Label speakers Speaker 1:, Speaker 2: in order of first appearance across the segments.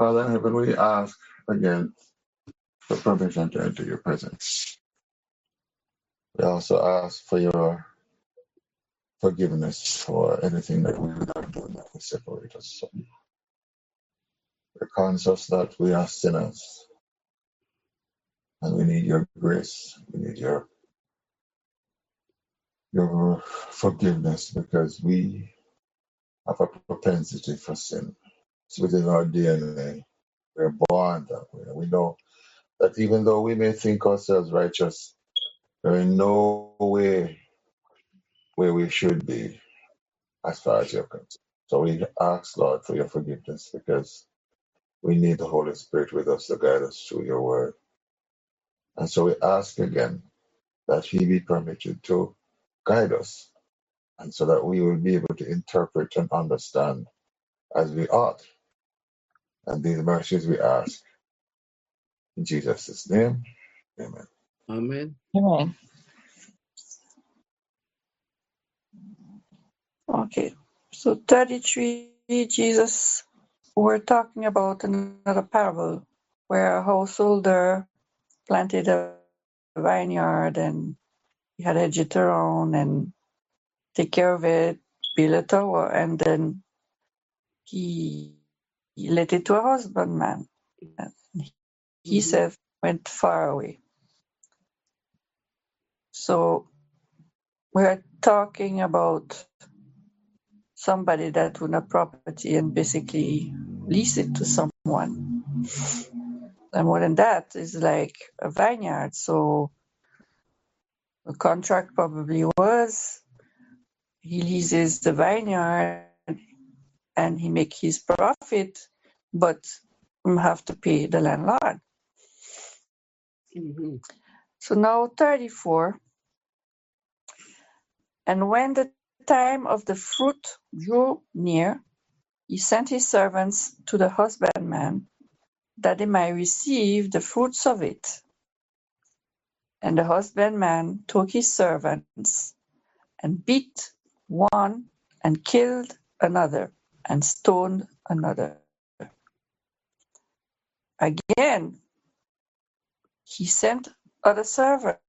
Speaker 1: Father in heaven, we ask again for permission to enter your presence. We also ask for your forgiveness for anything that we would have done that would separate us from you. Reckons us that we are sinners and we need your grace. We need your forgiveness because we have a propensity for sin. It's within our DNA. We're born that way. We know that even though we may think ourselves righteous, there is no way where we should be as far as you're concerned. So we ask, Lord, for your forgiveness because we need the Holy Spirit with us to guide us through your word. And so we ask again that he be permitted to guide us and so that we will be able to interpret and understand as we ought. And these mercies we ask in Jesus' name. Amen.
Speaker 2: Amen.
Speaker 3: Amen. Okay. So 33, Jesus, we're talking about another parable where a householder planted a vineyard and he had to hedge it around and take care of it, build a tower, and then he let it to a husbandman. He said went far away. So we're talking about somebody that own a property and basically lease it to someone. And more than that is like a vineyard. So the contract probably was he leases the vineyard and he make his profit, but have to pay the landlord.
Speaker 2: Mm-hmm.
Speaker 3: So now 34. And when the time of the fruit drew near, he sent his servants to the husbandman that they might receive the fruits of it. And the husbandman took his servants and beat one and killed another and stoned another. Again, he sent other servants,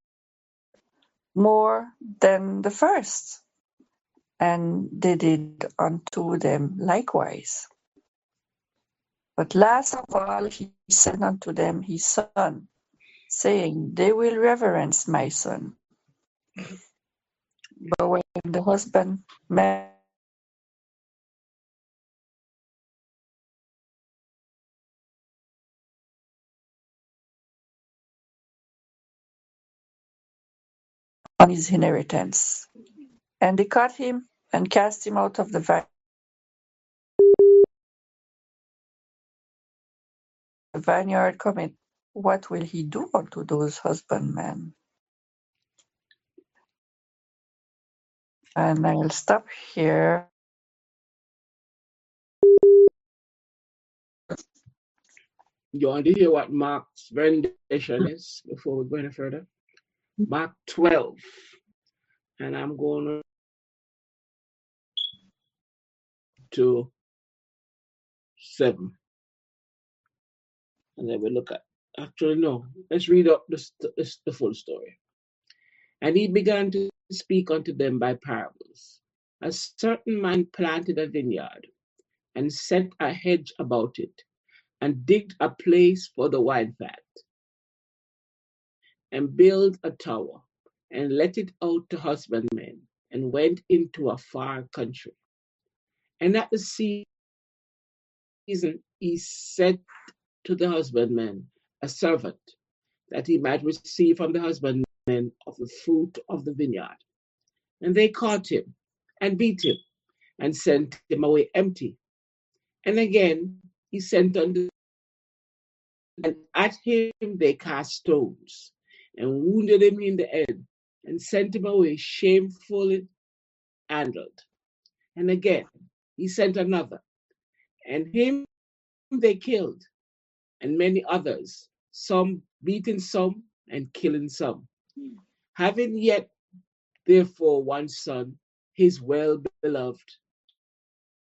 Speaker 3: more than the first, and they did unto them likewise. But last of all he sent unto them his son, saying, They will reverence my son. But when the husbandman on his inheritance, and they caught him and cast him out of the vineyard, coming, what will he do unto those husbandmen? And I'll stop here.
Speaker 2: You want to hear what Mark's rendition is before we go any further? Mark 12. And I'm going to 7. And then we look at, actually, no, let's read up the full story. And he began to speak unto them by parables. A certain man planted a vineyard and set a hedge about it and digged a place for the wine vat and built a tower and let it out to husbandmen and went into a far country. And at the season he sent to the husbandman a servant, that he might receive from the husbandman of the fruit of the vineyard. And they caught him and beat him and sent him away empty. And again he sent unto, and at him they cast stones and wounded him in the head and sent him away shamefully handled. And again he sent another, and him they killed, and many others, some beating some and killing some. Having yet therefore one son, his well-beloved,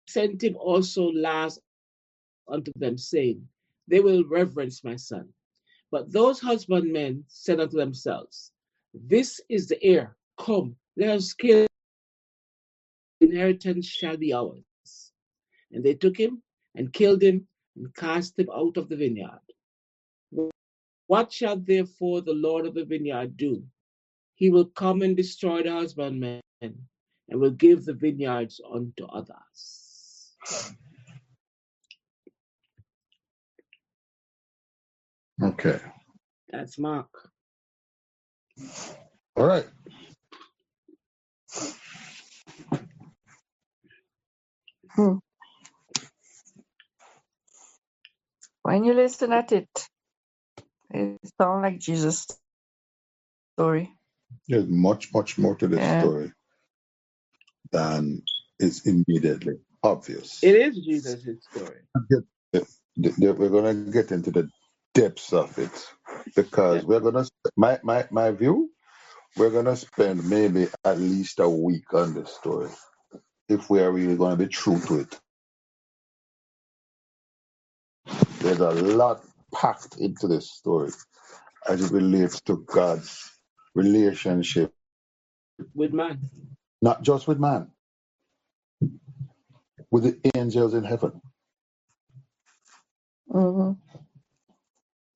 Speaker 2: sent him also last unto them, saying, They will reverence my son. But those husbandmen said unto themselves, This is the heir. Come, let us kill him. The inheritance shall be ours. And they took him and killed him and cast him out of the vineyard. What shall therefore the Lord of the vineyard do? He will come and destroy the husbandmen and will give the vineyards unto others.
Speaker 1: Okay.
Speaker 2: That's Mark.
Speaker 1: All right.
Speaker 3: When you listen at it, it sounds like Jesus' story.
Speaker 1: There's much, much more to this story than is immediately obvious.
Speaker 2: It is Jesus' story.
Speaker 1: We're going to get into the depths of it because we're going to, my view, we're going to spend maybe at least a week on this story if we are really going to be true to it. There's a lot packed into this story as it relates to God's relationship
Speaker 2: with man.
Speaker 1: Not just with man, with the angels in heaven.
Speaker 3: Mm-hmm.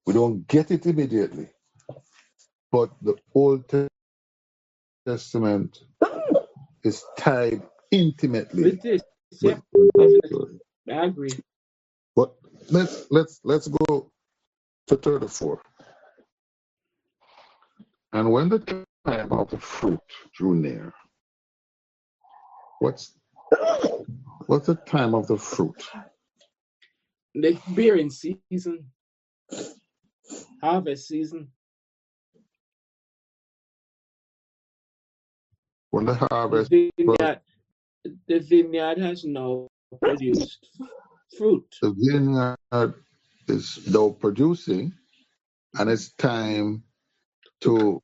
Speaker 1: We don't get it immediately, but the Old Testament is tied intimately
Speaker 2: With this,
Speaker 1: with
Speaker 2: definitely. I agree.
Speaker 1: But let's go to 34. And when the time of the fruit drew near, what's the time of the fruit?
Speaker 2: The bearing season, harvest season.
Speaker 1: When the harvest,
Speaker 2: the vineyard has now produced fruit.
Speaker 1: The vineyard is now producing, and it's time to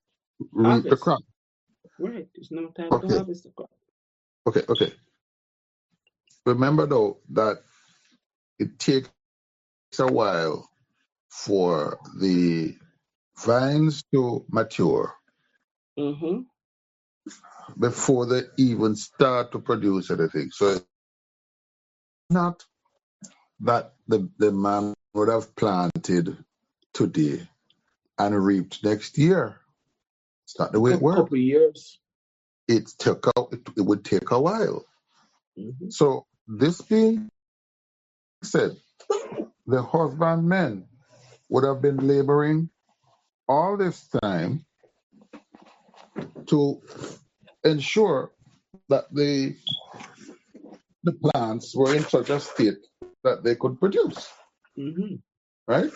Speaker 1: reap the crop.
Speaker 2: Right, it's now time to harvest the crop.
Speaker 1: Okay. Remember though that it takes a while for the vines to mature before they even start to produce anything. So it's not that the man would have planted today and reaped next year. It's not the way it works.
Speaker 2: A couple of years.
Speaker 1: It would take a while. So this being said, the husbandmen would have been laboring all this time to ensure that the plants were in such a state that they could produce. Right?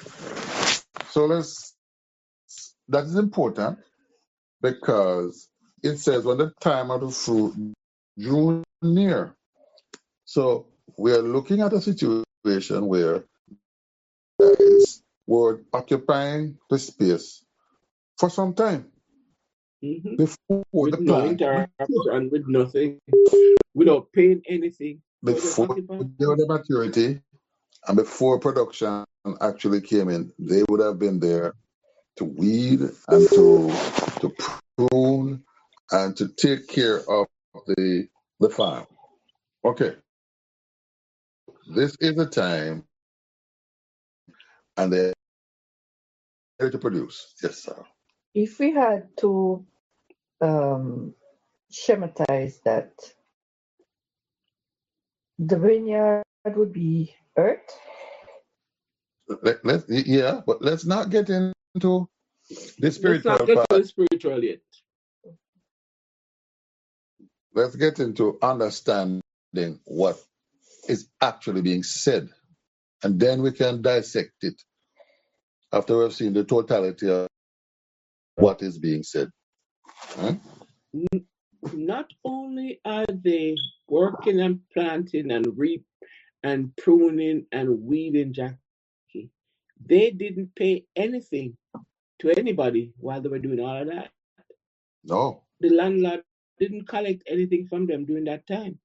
Speaker 1: So that is important because it says when the time of the fruit drew near. So we are looking at a situation where guys were occupying the space for some time before
Speaker 2: with
Speaker 1: the
Speaker 2: no
Speaker 1: plant
Speaker 2: interruption, with nothing, without paying anything.
Speaker 1: Before the maturity and before production actually came in, they would have been there to weed and to prune and to take care of the farm. Okay. This is the time and they're ready to produce. Yes, sir.
Speaker 3: If we had to schematize that, the vineyard would be earth?
Speaker 1: But let's not get into the spiritual
Speaker 2: part. Let's not get to the spiritual yet.
Speaker 1: Let's get into understanding what is actually being said. And then we can dissect it after we've seen the totality of what is being said. Huh?
Speaker 2: Not only are they working and planting and reap and pruning and weeding, Jackie, they didn't pay anything to anybody while they were doing all of that.
Speaker 1: No.
Speaker 2: The landlord didn't collect anything from them during that time.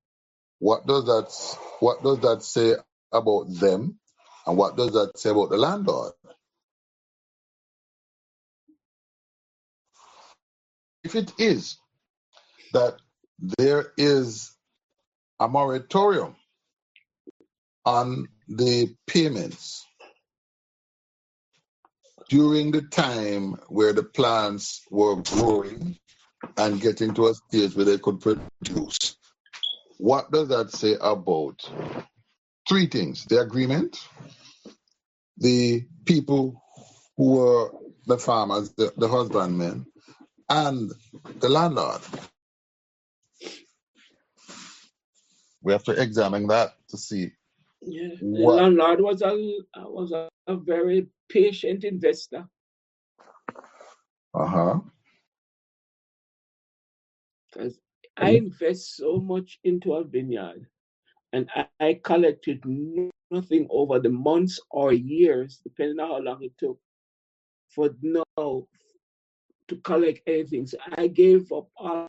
Speaker 1: What does that say about them And what does that say about the landlord? If it is that there is a moratorium on the payments during the time where the plants were growing and getting to a stage where they could produce, what does that say about three things? The agreement, the people who were the farmers, the husbandmen, and the landlord. We have to examine that to see
Speaker 2: Yeah, the
Speaker 1: what.
Speaker 2: landlord was a very patient investor.
Speaker 1: Uh-huh.
Speaker 2: Because I invest so much into a vineyard, and I collected nothing over the months or years, depending on how long it took for now to collect anything. So I gave up all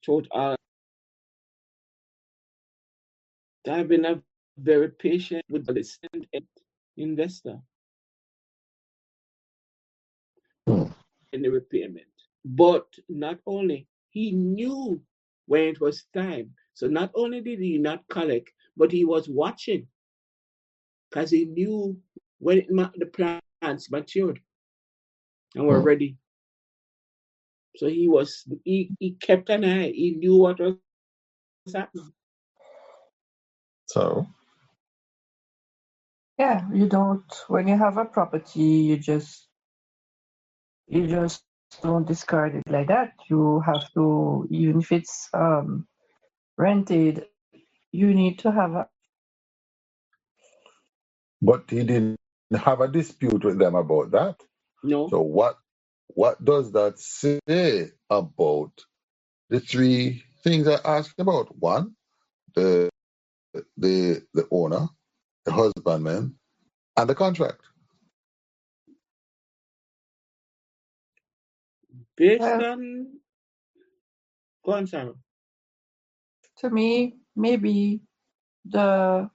Speaker 2: total. I've been a very patient with the investor in the repayment. But not only, he knew when it was time. So not only did he not collect, but he was watching because he knew when the plants matured and were ready. So he kept an eye. He knew what was happening.
Speaker 1: So,
Speaker 3: Yeah, you don't, when you have a property, you just don't discard it like that. You have to, even if it's rented, you need to have a.
Speaker 1: but he didn't have a dispute with them about that.
Speaker 2: No,
Speaker 1: So what does that say about the three things I asked about? One, the the owner, the husbandman, and the contract.
Speaker 2: based
Speaker 3: Well,
Speaker 2: on go on, Sarah.
Speaker 3: to me, maybe the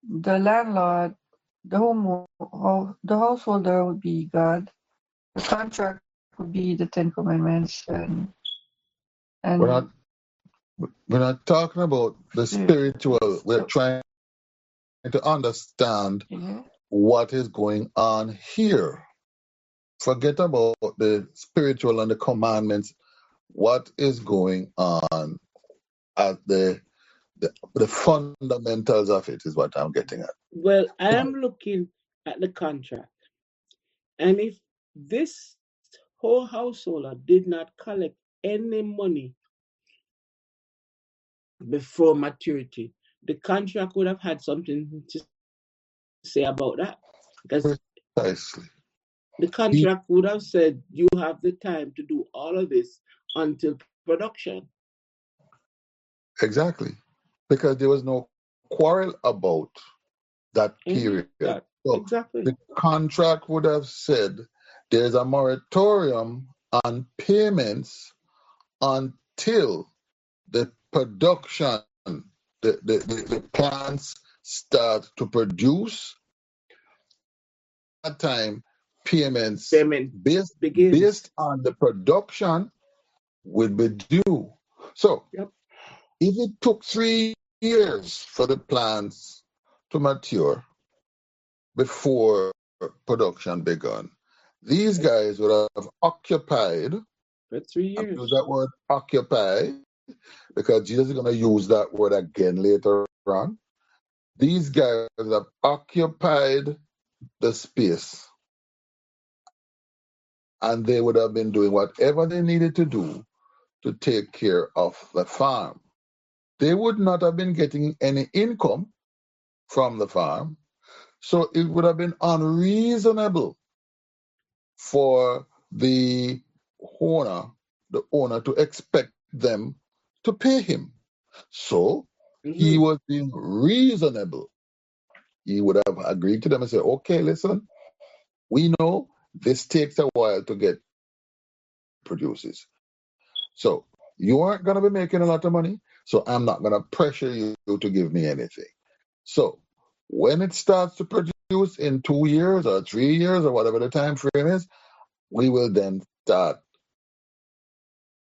Speaker 3: the landlord, the householder would be God. The contract would be the Ten Commandments
Speaker 1: We're
Speaker 3: and
Speaker 1: not we're not talking about the spiritual. We're
Speaker 3: so
Speaker 1: trying to understand
Speaker 3: yeah.
Speaker 1: what is going on here. Forget about the spiritual and the commandments. What is going on at the fundamentals of it is what I'm getting at.
Speaker 2: Well, I am looking at the contract, and if this whole householder did not collect any money before maturity, the contract would have had something to say about that. Because
Speaker 1: Precisely.
Speaker 2: the contract would have said you have the time to do all of this until production.
Speaker 1: Exactly. Because there was no quarrel about that period.
Speaker 2: That
Speaker 1: So
Speaker 2: exactly.
Speaker 1: the contract would have said there's a moratorium on payments until the production, the plants start to produce. At that time, payments
Speaker 2: Payment
Speaker 1: based
Speaker 2: begins.
Speaker 1: based on the production will be due. So
Speaker 2: Yep.
Speaker 1: if it took 3 years for the plants to mature before production began, these guys would have occupied,
Speaker 2: For 3
Speaker 1: and use
Speaker 2: years.
Speaker 1: that word occupy, because Jesus is going to use that word again later on. These guys have occupied the space and they would have been doing whatever they needed to do to take care of the farm. They would not have been getting any income from the farm, so it would have been unreasonable for owner, the owner to expect them to pay him. So he
Speaker 2: Mm-hmm.
Speaker 1: was being reasonable. He would have agreed to them and said, okay, listen, we know this takes a while to get produces. So you aren't going to be making a lot of money. So I'm not going to pressure you to give me anything. So when it starts to produce in 2 years or 3 years or whatever the time frame is, we will then start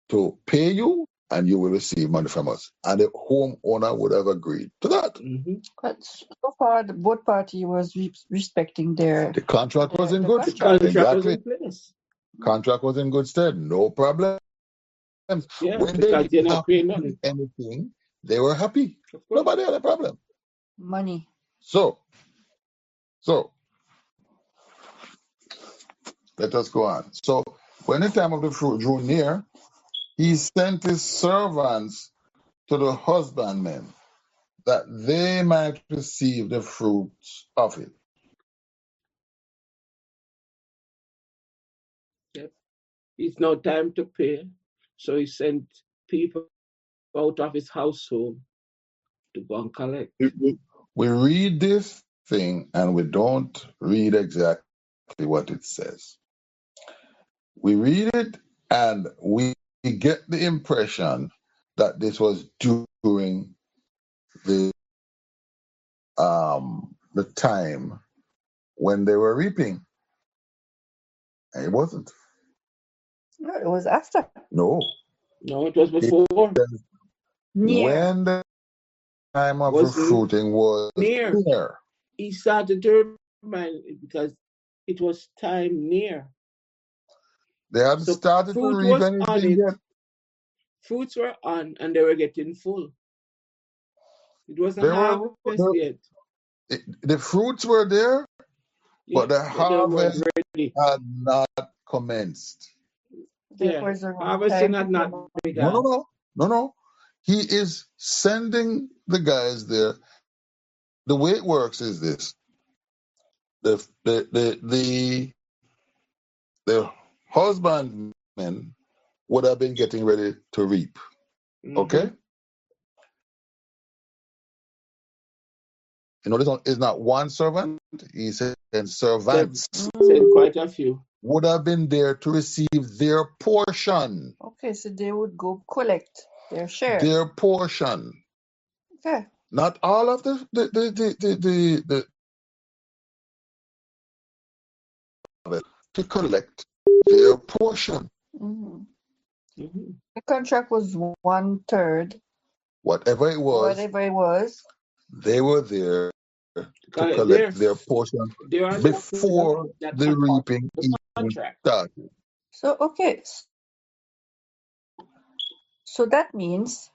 Speaker 1: to pay you and you will receive money from us. And the homeowner would have agreed to that.
Speaker 2: Mhm.
Speaker 3: But so far, both party was respecting their
Speaker 1: The contract was in
Speaker 3: the
Speaker 1: good
Speaker 2: The
Speaker 3: contract.
Speaker 2: contract was
Speaker 1: exactly.
Speaker 2: in place.
Speaker 1: Contract was in good stead. No problem.
Speaker 2: Yeah,
Speaker 1: When they
Speaker 2: because they're
Speaker 1: didn't
Speaker 2: not
Speaker 1: have to
Speaker 2: paying
Speaker 1: pay
Speaker 2: nothing.
Speaker 1: anything, they were happy.
Speaker 2: Of course.
Speaker 1: Nobody had a problem.
Speaker 3: Money.
Speaker 1: So let us go on. So when the time of the fruit drew near, he sent his servants to the husbandmen that they might receive the fruits of it.
Speaker 2: Yep. It's no time to pay. So he sent people out of his household to go and collect.
Speaker 1: We read this thing and we don't read exactly what it says. We read it and we get the impression that this was during the time when they were reaping. And it wasn't.
Speaker 3: No, it was after.
Speaker 1: No.
Speaker 2: No, it was
Speaker 1: It
Speaker 2: before.
Speaker 1: says
Speaker 3: Near.
Speaker 1: when the time of
Speaker 2: Was
Speaker 1: fruiting was
Speaker 2: near.
Speaker 1: near.
Speaker 2: He started to remind because it was time near.
Speaker 1: They had
Speaker 2: So
Speaker 1: started to
Speaker 2: fruit
Speaker 1: reap
Speaker 2: was on
Speaker 1: anything
Speaker 2: it.
Speaker 1: yet.
Speaker 2: Fruits were on and they were getting full. It wasn't
Speaker 1: They were
Speaker 2: harvest yet.
Speaker 1: the fruits were there,
Speaker 2: Yeah,
Speaker 1: but the
Speaker 2: but they weren't
Speaker 1: harvest
Speaker 2: ready.
Speaker 1: had not commenced.
Speaker 3: Therefore,
Speaker 2: Yeah,
Speaker 3: it's the wrong
Speaker 2: harvesting
Speaker 3: time to
Speaker 2: had not
Speaker 3: come.
Speaker 2: begun.
Speaker 1: No. He is sending the guys there. The way it works is this: the husbandmen would have been getting ready to reap. Okay,
Speaker 2: Mm-hmm.
Speaker 1: you know this one is not one servant. He said servants
Speaker 2: Sent quite a few.
Speaker 1: would have been there to receive their portion.
Speaker 3: Okay, so they would go collect their share.
Speaker 1: Their portion.
Speaker 3: Okay.
Speaker 1: Not all of the to collect their portion.
Speaker 3: Mm-hmm.
Speaker 2: Mm-hmm.
Speaker 3: The contract was 1/3.
Speaker 1: Whatever it was, they were there to collect their portion
Speaker 2: They're on
Speaker 1: before
Speaker 2: that
Speaker 1: the reaping even
Speaker 2: contract.
Speaker 1: started.
Speaker 3: So okay. So that means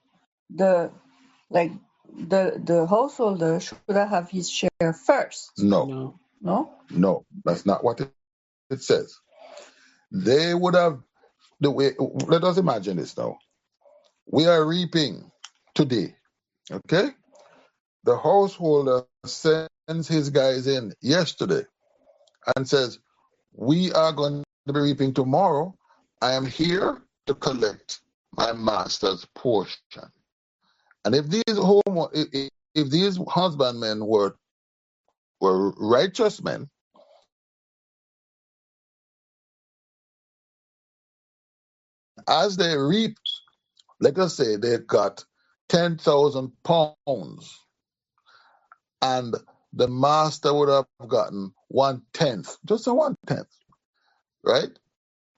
Speaker 3: the the householder should have his share first.
Speaker 1: No, that's not what it says. They would have the way. Let us imagine this now. We are reaping today. Okay, the householder sends his guys in yesterday and says, "We are going to be reaping tomorrow. I am here to collect my master's portion." And if if these husbandmen were righteous men, as they reap, let us say they got 10,000 pounds, and the master would have gotten 1/10, just a 1/10, right?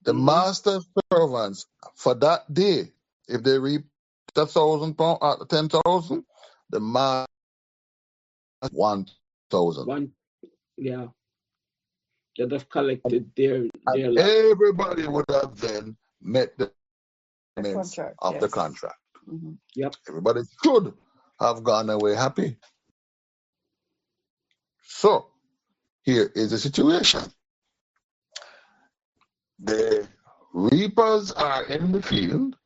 Speaker 1: The
Speaker 2: Mm-hmm.
Speaker 1: master's servants for that day, if they reap 1,000 pounds, 10,000, the master 1,000.
Speaker 2: Yeah, that have collected their
Speaker 1: And
Speaker 2: lot.
Speaker 1: everybody would have then met the requirements
Speaker 3: Contract,
Speaker 1: of the
Speaker 3: yes.
Speaker 1: contract.
Speaker 3: Mm-hmm.
Speaker 2: Yep.
Speaker 1: Everybody should have gone away happy. So here is the situation. The reapers are in the field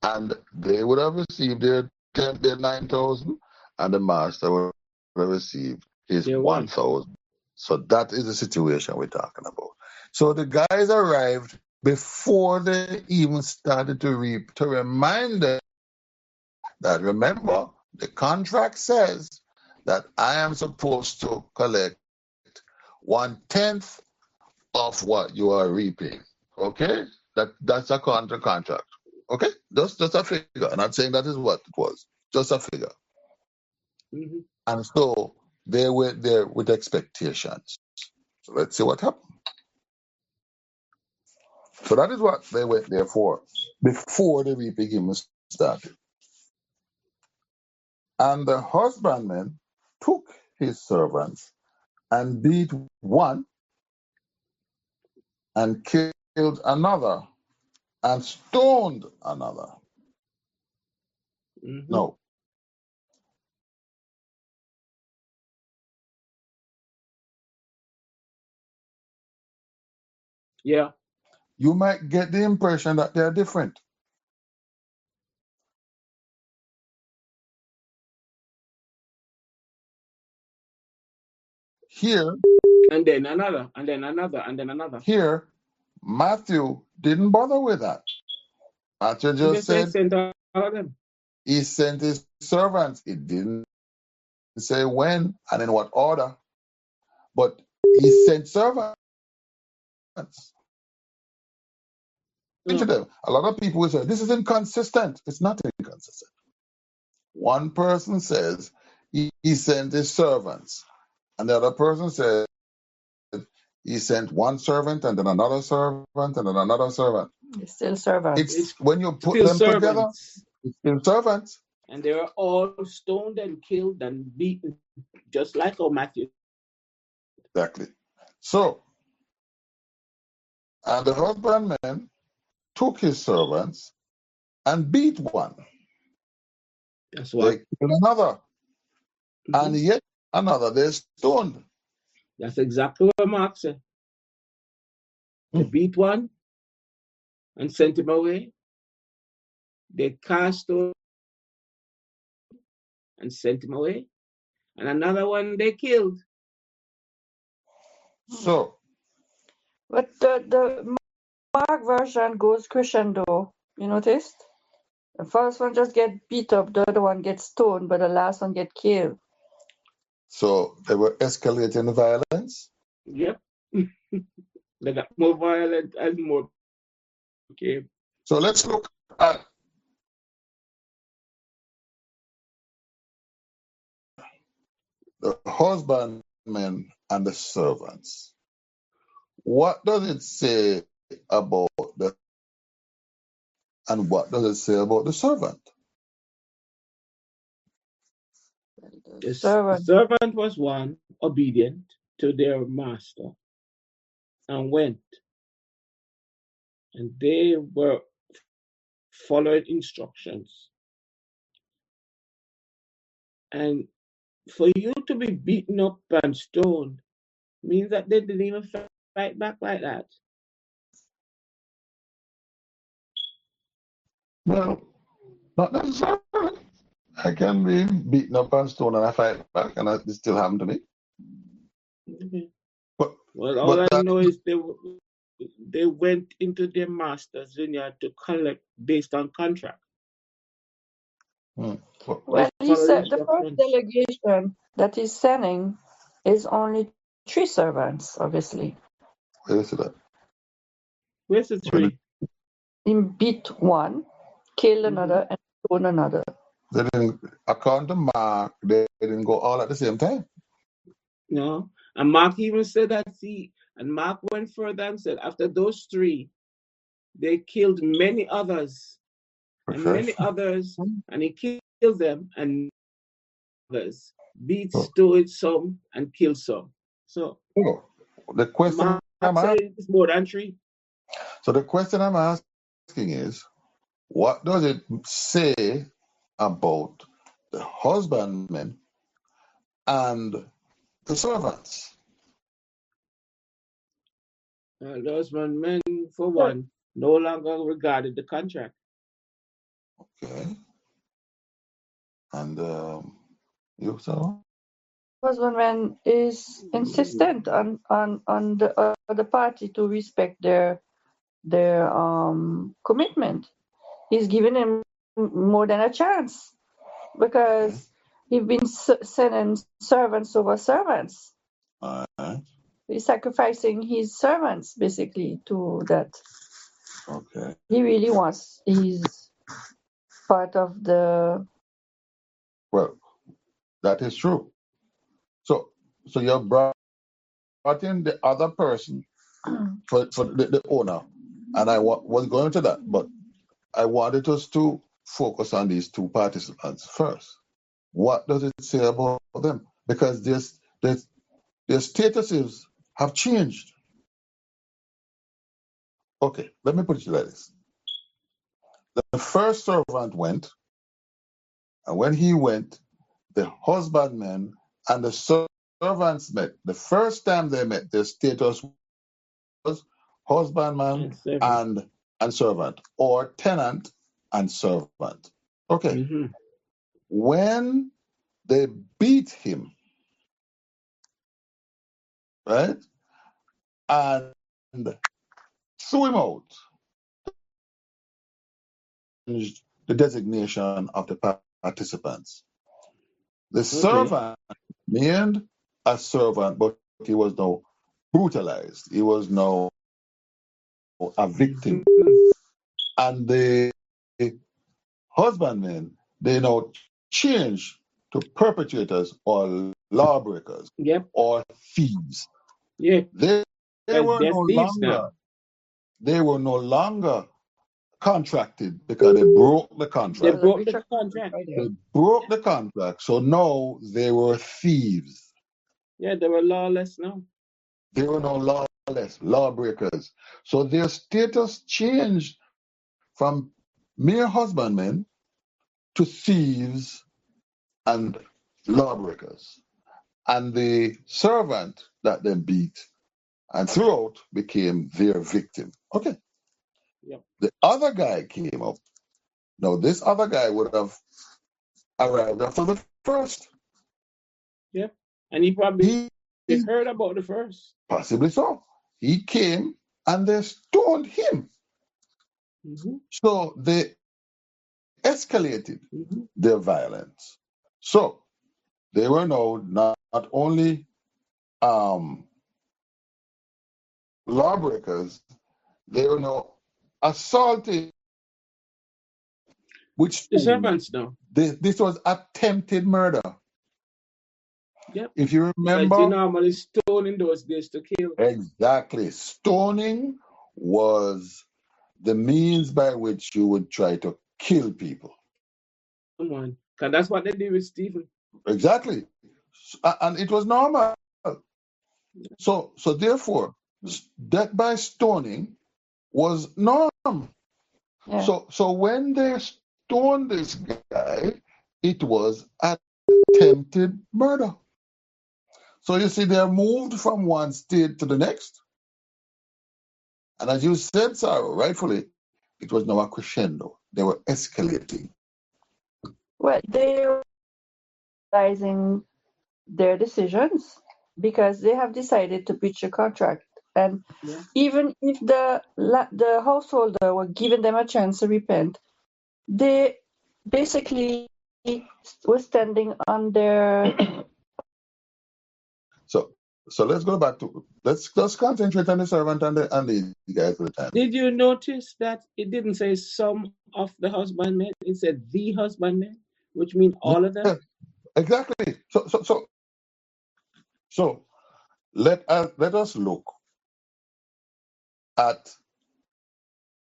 Speaker 1: and they would have received their 9,000 and the master would have received his
Speaker 2: They won.
Speaker 1: 1,000. So that is the situation we're talking about. So the guys arrived before they even started to reap to remind them that, remember, the contract says that I am supposed to collect 1/10 of what you are reaping. Okay? That's a contract. Okay, just a figure. I'm not saying that is what it was. Just a figure.
Speaker 2: Mm-hmm.
Speaker 1: And so they went there with expectations. So let's see what happened. So that is what they went there for before the reaping even started. And the husbandman took his servants and beat one and killed another and stoned another.
Speaker 2: Mm-hmm.
Speaker 1: No.
Speaker 2: Yeah.
Speaker 1: You might get the impression that they're different. Here,
Speaker 2: And then another, and then another, and then another.
Speaker 1: here, Matthew didn't bother with that. Matthew
Speaker 2: He
Speaker 1: just
Speaker 2: just said
Speaker 1: said
Speaker 2: send all of them.
Speaker 1: he sent his servants. It didn't say when and in what order, but he sent servants. To them. A lot of people will say this is inconsistent. It's not inconsistent. One person says he sent his servants, and the other person says he sent one servant and then another servant and then another servant.
Speaker 3: It's still servants.
Speaker 1: It's when you put
Speaker 2: Still
Speaker 1: them together,
Speaker 2: servants.
Speaker 1: it's still servants.
Speaker 2: And they were all stoned and killed and beaten, just like how Matthew.
Speaker 1: Exactly. So, and the husbandman took his servants and beat one.
Speaker 2: That's
Speaker 1: They
Speaker 2: what.
Speaker 1: killed another,
Speaker 2: Mm-hmm.
Speaker 1: and yet another they stoned.
Speaker 2: That's exactly what Mark said. They beat one and sent him away. They cast stone and sent him away. And another one they killed.
Speaker 1: So,
Speaker 3: But the Mark version goes crescendo. You noticed? The first one just get beat up, the other one gets stoned, but the last one get killed.
Speaker 1: so they were escalating violence.
Speaker 2: Yep. They got more violent and more came.
Speaker 1: So let's look at the husbandmen and the servants. What does it say about the and what does it say about the servant?
Speaker 3: The
Speaker 2: The
Speaker 3: servant.
Speaker 2: servant was one obedient to their master and went. And they were following instructions. And for you to be beaten up and stoned means that they didn't even fight back like that.
Speaker 1: Well, not necessarily. I can be beaten up and stoned and I fight back, and it still happened to me.
Speaker 2: Okay.
Speaker 1: But
Speaker 2: Well, all
Speaker 1: but
Speaker 2: I
Speaker 1: that
Speaker 2: know is they went into their master's vineyard to collect based on contract.
Speaker 1: but
Speaker 3: Well, he
Speaker 2: Follow
Speaker 3: said the first
Speaker 2: instructions.
Speaker 3: delegation that he's sending is only 3 servants, obviously.
Speaker 1: where is that?
Speaker 2: Where's the
Speaker 1: When
Speaker 2: tree?
Speaker 3: He beat one, killed another, and stoned another.
Speaker 1: they didn't, according to Mark, they didn't go all at the same time.
Speaker 2: No. And Mark even said that and Mark went further and said after those 3, they killed many others. And
Speaker 1: Okay.
Speaker 2: many others, and he killed them, and others beat,
Speaker 1: So,
Speaker 2: stole some, and killed some. So
Speaker 1: the question
Speaker 2: Mark
Speaker 1: I'm
Speaker 2: said
Speaker 1: asking,
Speaker 2: it's more than 3.
Speaker 1: so the question I'm asking is, what does it say about the husbandmen and the servants?
Speaker 2: Those men, for one, no longer regarded the contract.
Speaker 1: Okay. And you, so?
Speaker 3: Husbandman is insistent on the other party to respect their commitment. He's giving him more than a chance because he's been sending servants over servants.
Speaker 1: All right.
Speaker 3: He's sacrificing his servants basically to that.
Speaker 1: Okay.
Speaker 3: He really wants. He's part of the.
Speaker 1: Well, that is true. So you brought in the other person for the owner, and I was going to that, but I wanted us to focus on these two participants first. What does it say about them? Because their statuses have changed. Okay, let me put it like this. The first servant went, and when he went, the husbandman and the servants met. The first time they met, their status was husbandman and servant, or tenant and servant. Okay.
Speaker 2: Mm-hmm.
Speaker 1: When they beat him, right, and threw him out, the designation of the participants. The servant remained a servant, but he was now brutalized. He was now a victim. And the husbandmen, they now changed to perpetrators or lawbreakers or thieves.
Speaker 2: Yeah.
Speaker 1: They were
Speaker 2: they're
Speaker 1: no
Speaker 2: thieves
Speaker 1: longer
Speaker 2: now.
Speaker 1: they were no longer contracted because they broke the contract.
Speaker 2: They broke the contract.
Speaker 1: They broke the contract, so now they were thieves.
Speaker 2: Yeah, they were lawless now.
Speaker 1: They were no lawless, lawbreakers. So their status changed from mere husbandmen to thieves and lawbreakers. And the servant that they beat and threw out became their victim. Okay.
Speaker 2: Yep.
Speaker 1: The other guy came up. Now, this other guy would have arrived after the first.
Speaker 2: Yep. And he probably heard about the first.
Speaker 1: Possibly so. He came and they stoned him.
Speaker 2: Mm-hmm.
Speaker 1: So they escalated their violence. So they were now not only lawbreakers, they were now assaulted with stones.
Speaker 2: The servants now.
Speaker 1: This was attempted murder.
Speaker 2: Yep.
Speaker 1: If you remember,
Speaker 2: because you normally stone in those days to kill.
Speaker 1: Exactly. Stoning was the means by which you would try to kill people.
Speaker 2: Come on. Because that's what they did with Stephen.
Speaker 1: Exactly. And it was normal. So therefore, death by stoning was norm.
Speaker 3: Yeah.
Speaker 1: So when they stoned this guy, it was attempted murder. So you see, they're moved from one state to the next. And as you said, Sarah, rightfully, it was now a crescendo. They were escalating.
Speaker 3: Well, they were realizing their decisions because they have decided to breach a contract. And even if the householder were giving them a chance to repent, they basically were standing on their.
Speaker 1: So let's go back to let's concentrate on the servant and the guys for the time.
Speaker 2: Did you notice that it didn't say some of the husbandmen? It said the husbandmen, which means all of them.
Speaker 1: Exactly. So let us look at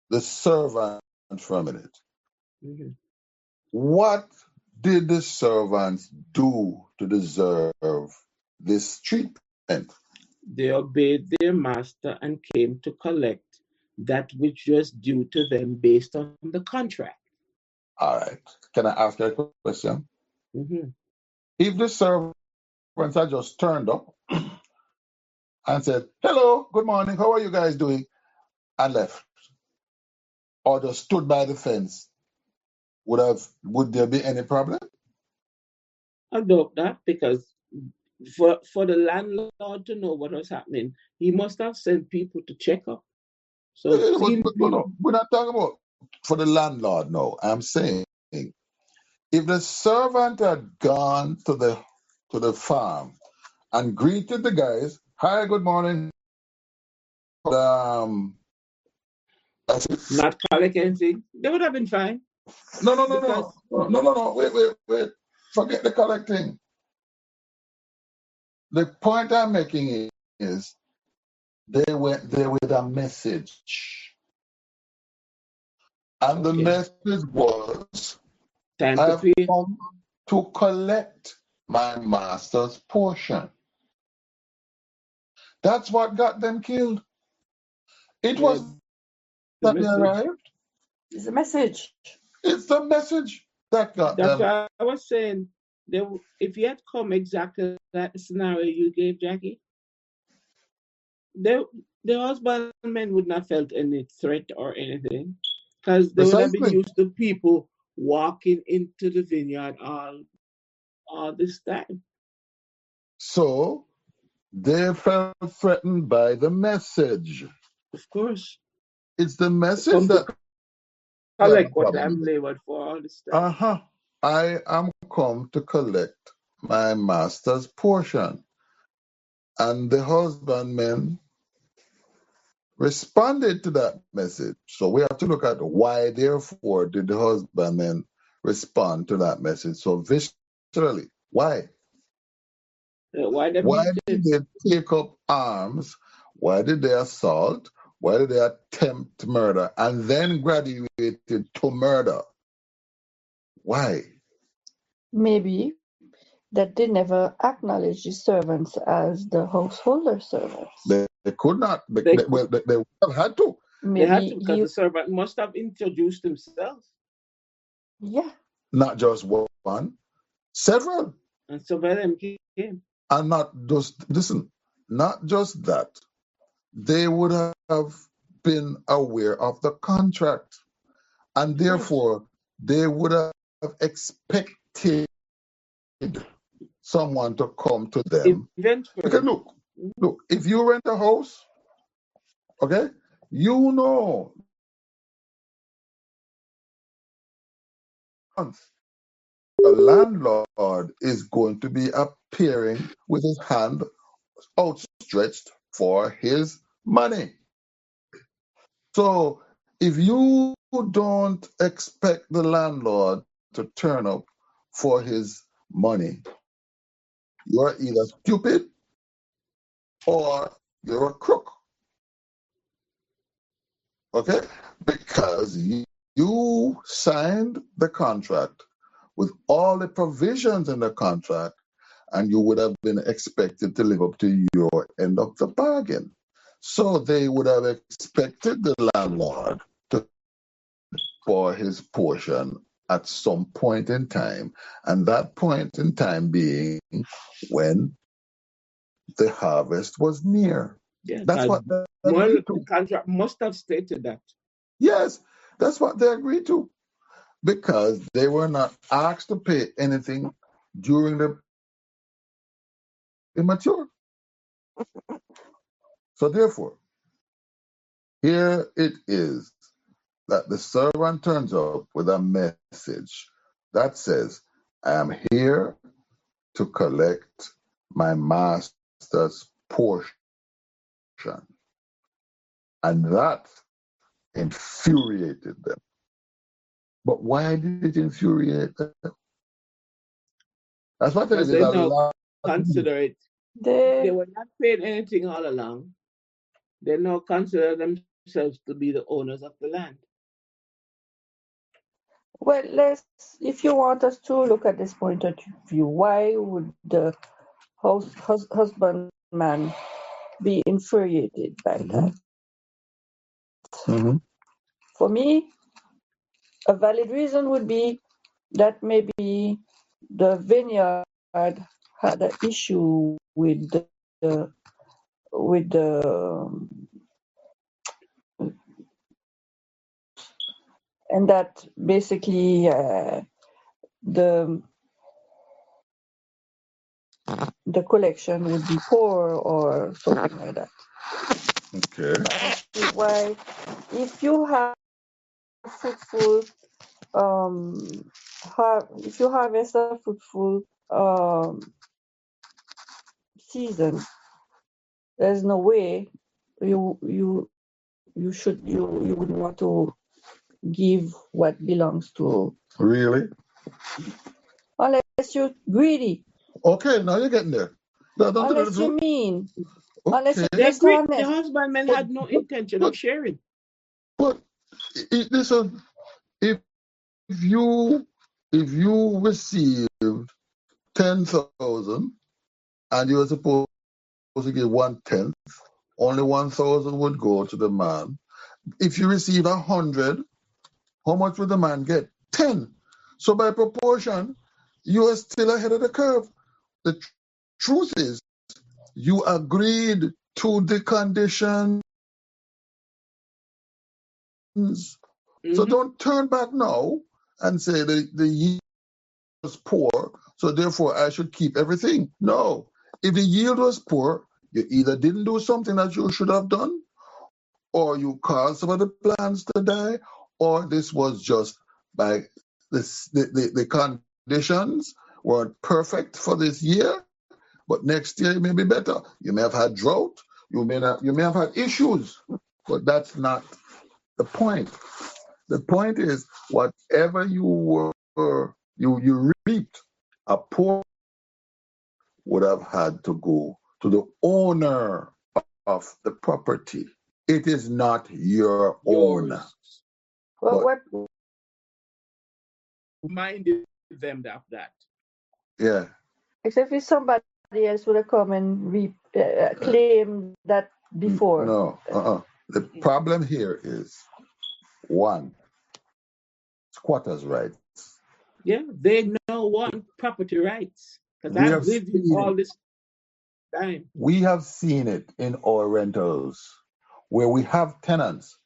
Speaker 1: the servant for a minute.
Speaker 2: Mm-hmm.
Speaker 1: What did the servants do to deserve this treatment?
Speaker 2: They obeyed their master and came to collect that which was due to them based on the contract.
Speaker 1: All right. Can I ask you a question?
Speaker 2: Mm-hmm.
Speaker 1: If the servants had just turned up and said, "Hello, good morning, how are you guys doing?" and left, or just stood by the fence, would there be any problem?
Speaker 2: I doubt that, because for the landlord to know what was happening, he must have sent people to check up. So
Speaker 1: No, we're not talking about for the landlord. No, I'm saying if the servant had gone to the farm and greeted the guys, "Hi, good morning. As if
Speaker 2: not collect anything, they would have been fine. Because
Speaker 1: no. Wait. Forget the collecting. The point I'm making is they went there with a message. And the
Speaker 2: okay,
Speaker 1: message was,
Speaker 2: time to
Speaker 1: I've
Speaker 2: pay.
Speaker 1: come to collect my master's portion. That's what got them killed. It
Speaker 2: Yeah,
Speaker 1: was
Speaker 2: the
Speaker 1: that they
Speaker 2: message.
Speaker 1: arrived.
Speaker 3: It's a message.
Speaker 1: It's the message that got
Speaker 2: That's
Speaker 1: them.
Speaker 2: why I was saying, if you had come exactly that scenario you gave Jackie, the husbandmen would not felt any threat or anything, because they would have been
Speaker 1: Precisely.
Speaker 2: used to people walking into the vineyard all this time.
Speaker 1: So they felt threatened by the message.
Speaker 2: Of course,
Speaker 1: It's the
Speaker 2: to
Speaker 1: message
Speaker 2: come to
Speaker 1: that got the
Speaker 2: collect what
Speaker 1: problem.
Speaker 2: I'm labored for all this time.
Speaker 1: Uh-huh. I am come to collect my master's portion. And the husbandmen responded to that message. So we have to look at why, therefore, did the husbandmen respond to that message so viscerally? Why?
Speaker 2: Why they
Speaker 1: Why
Speaker 2: beat
Speaker 1: did
Speaker 2: him?
Speaker 1: they take up arms? Why did they assault? Why did they attempt murder and then graduated to murder? Why?
Speaker 3: Maybe that they never acknowledged the servants as the householder servants.
Speaker 1: They could not.
Speaker 2: They
Speaker 1: They would have had to.
Speaker 2: they had to,
Speaker 3: Maybe
Speaker 2: because the servant must have introduced himself,
Speaker 3: yeah.
Speaker 1: Not just one, several.
Speaker 2: and some of them came.
Speaker 1: And not just, listen, not just that. They would have been aware of the contract. And
Speaker 2: Of course,
Speaker 1: therefore, they would have expected someone to come to them. Because
Speaker 2: eventually.
Speaker 1: look, if you rent a house, okay, you know a landlord is going to be appearing with his hand outstretched for his money. So if you don't expect the landlord to turn up for his money, you're either stupid or you're a crook. Okay? Because you signed the contract with all the provisions in the contract, and you would have been expected to live up to your end of the bargain. So they would have expected the landlord to for his portion at some point in time, and that point in time being when the harvest was near.
Speaker 2: Yeah,
Speaker 1: That's
Speaker 2: because
Speaker 1: what they
Speaker 2: well,
Speaker 1: agreed
Speaker 2: the
Speaker 1: to.
Speaker 2: contract must have stated that.
Speaker 1: Yes, that's what they agreed to because they were not asked to pay anything during the immature. So therefore, here it is that the servant turns up with a message that says, I am here to collect my master's portion. And that infuriated them. But why did it infuriate them? That's what I tell you,
Speaker 2: Because
Speaker 1: there's
Speaker 2: they
Speaker 1: a
Speaker 2: now
Speaker 1: lot.
Speaker 2: consider it. They
Speaker 3: They
Speaker 2: were not paying anything all along. They now consider themselves to be the owners of the land.
Speaker 3: well, let's if you want us to look at this point of view, why would the husbandman be infuriated by that?
Speaker 1: Mm-hmm.
Speaker 3: For me, a valid reason would be that maybe the vineyard had an issue with the and that basically the the collection would be poor or something like that.
Speaker 1: Okay.
Speaker 3: Why, if you have fruitful um if you harvest a fruitful season, there's no way you you wouldn't want to give what belongs to,
Speaker 1: Really?
Speaker 3: unless you're greedy,
Speaker 1: Okay, now you're getting there. Don't tell the
Speaker 3: unless you're
Speaker 1: truth.
Speaker 3: mean, unless
Speaker 1: Okay.
Speaker 3: you're
Speaker 2: They agreed. The
Speaker 3: dishonest.
Speaker 2: husbandman
Speaker 1: But
Speaker 2: had no intention
Speaker 1: but
Speaker 2: of sharing.
Speaker 1: but listen, if you if you received 10,000 and you were supposed to give 1/10, only 1,000 would go to the man. If you receive 100, how much would the man get? 10. So by proportion, you are still ahead of the curve. The truth is, you agreed to the conditions. So
Speaker 2: Mm-hmm.
Speaker 1: don't turn back now and say the yield was poor, so therefore I should keep everything. No. If the yield was poor, you either didn't do something that you should have done, or you caused some of the plants to die, or this was just by the conditions weren't perfect for this year, but next year it may be better. You may have had drought, you may have had issues, but that's not the point. The point is whatever you reaped, a poor would have had to go to the owner of the property. It is not your own.
Speaker 2: Yours.
Speaker 3: Well,
Speaker 1: But
Speaker 3: what
Speaker 2: Reminded them of that.
Speaker 1: yeah,
Speaker 3: except if somebody else would have come and claim that before.
Speaker 1: no, The problem here is one, squatters' rights.
Speaker 2: Yeah, they know what property rights because
Speaker 1: We
Speaker 2: I've
Speaker 1: have
Speaker 2: lived here
Speaker 1: seen it.
Speaker 2: all this time.
Speaker 1: We have seen it in our rentals where we have tenants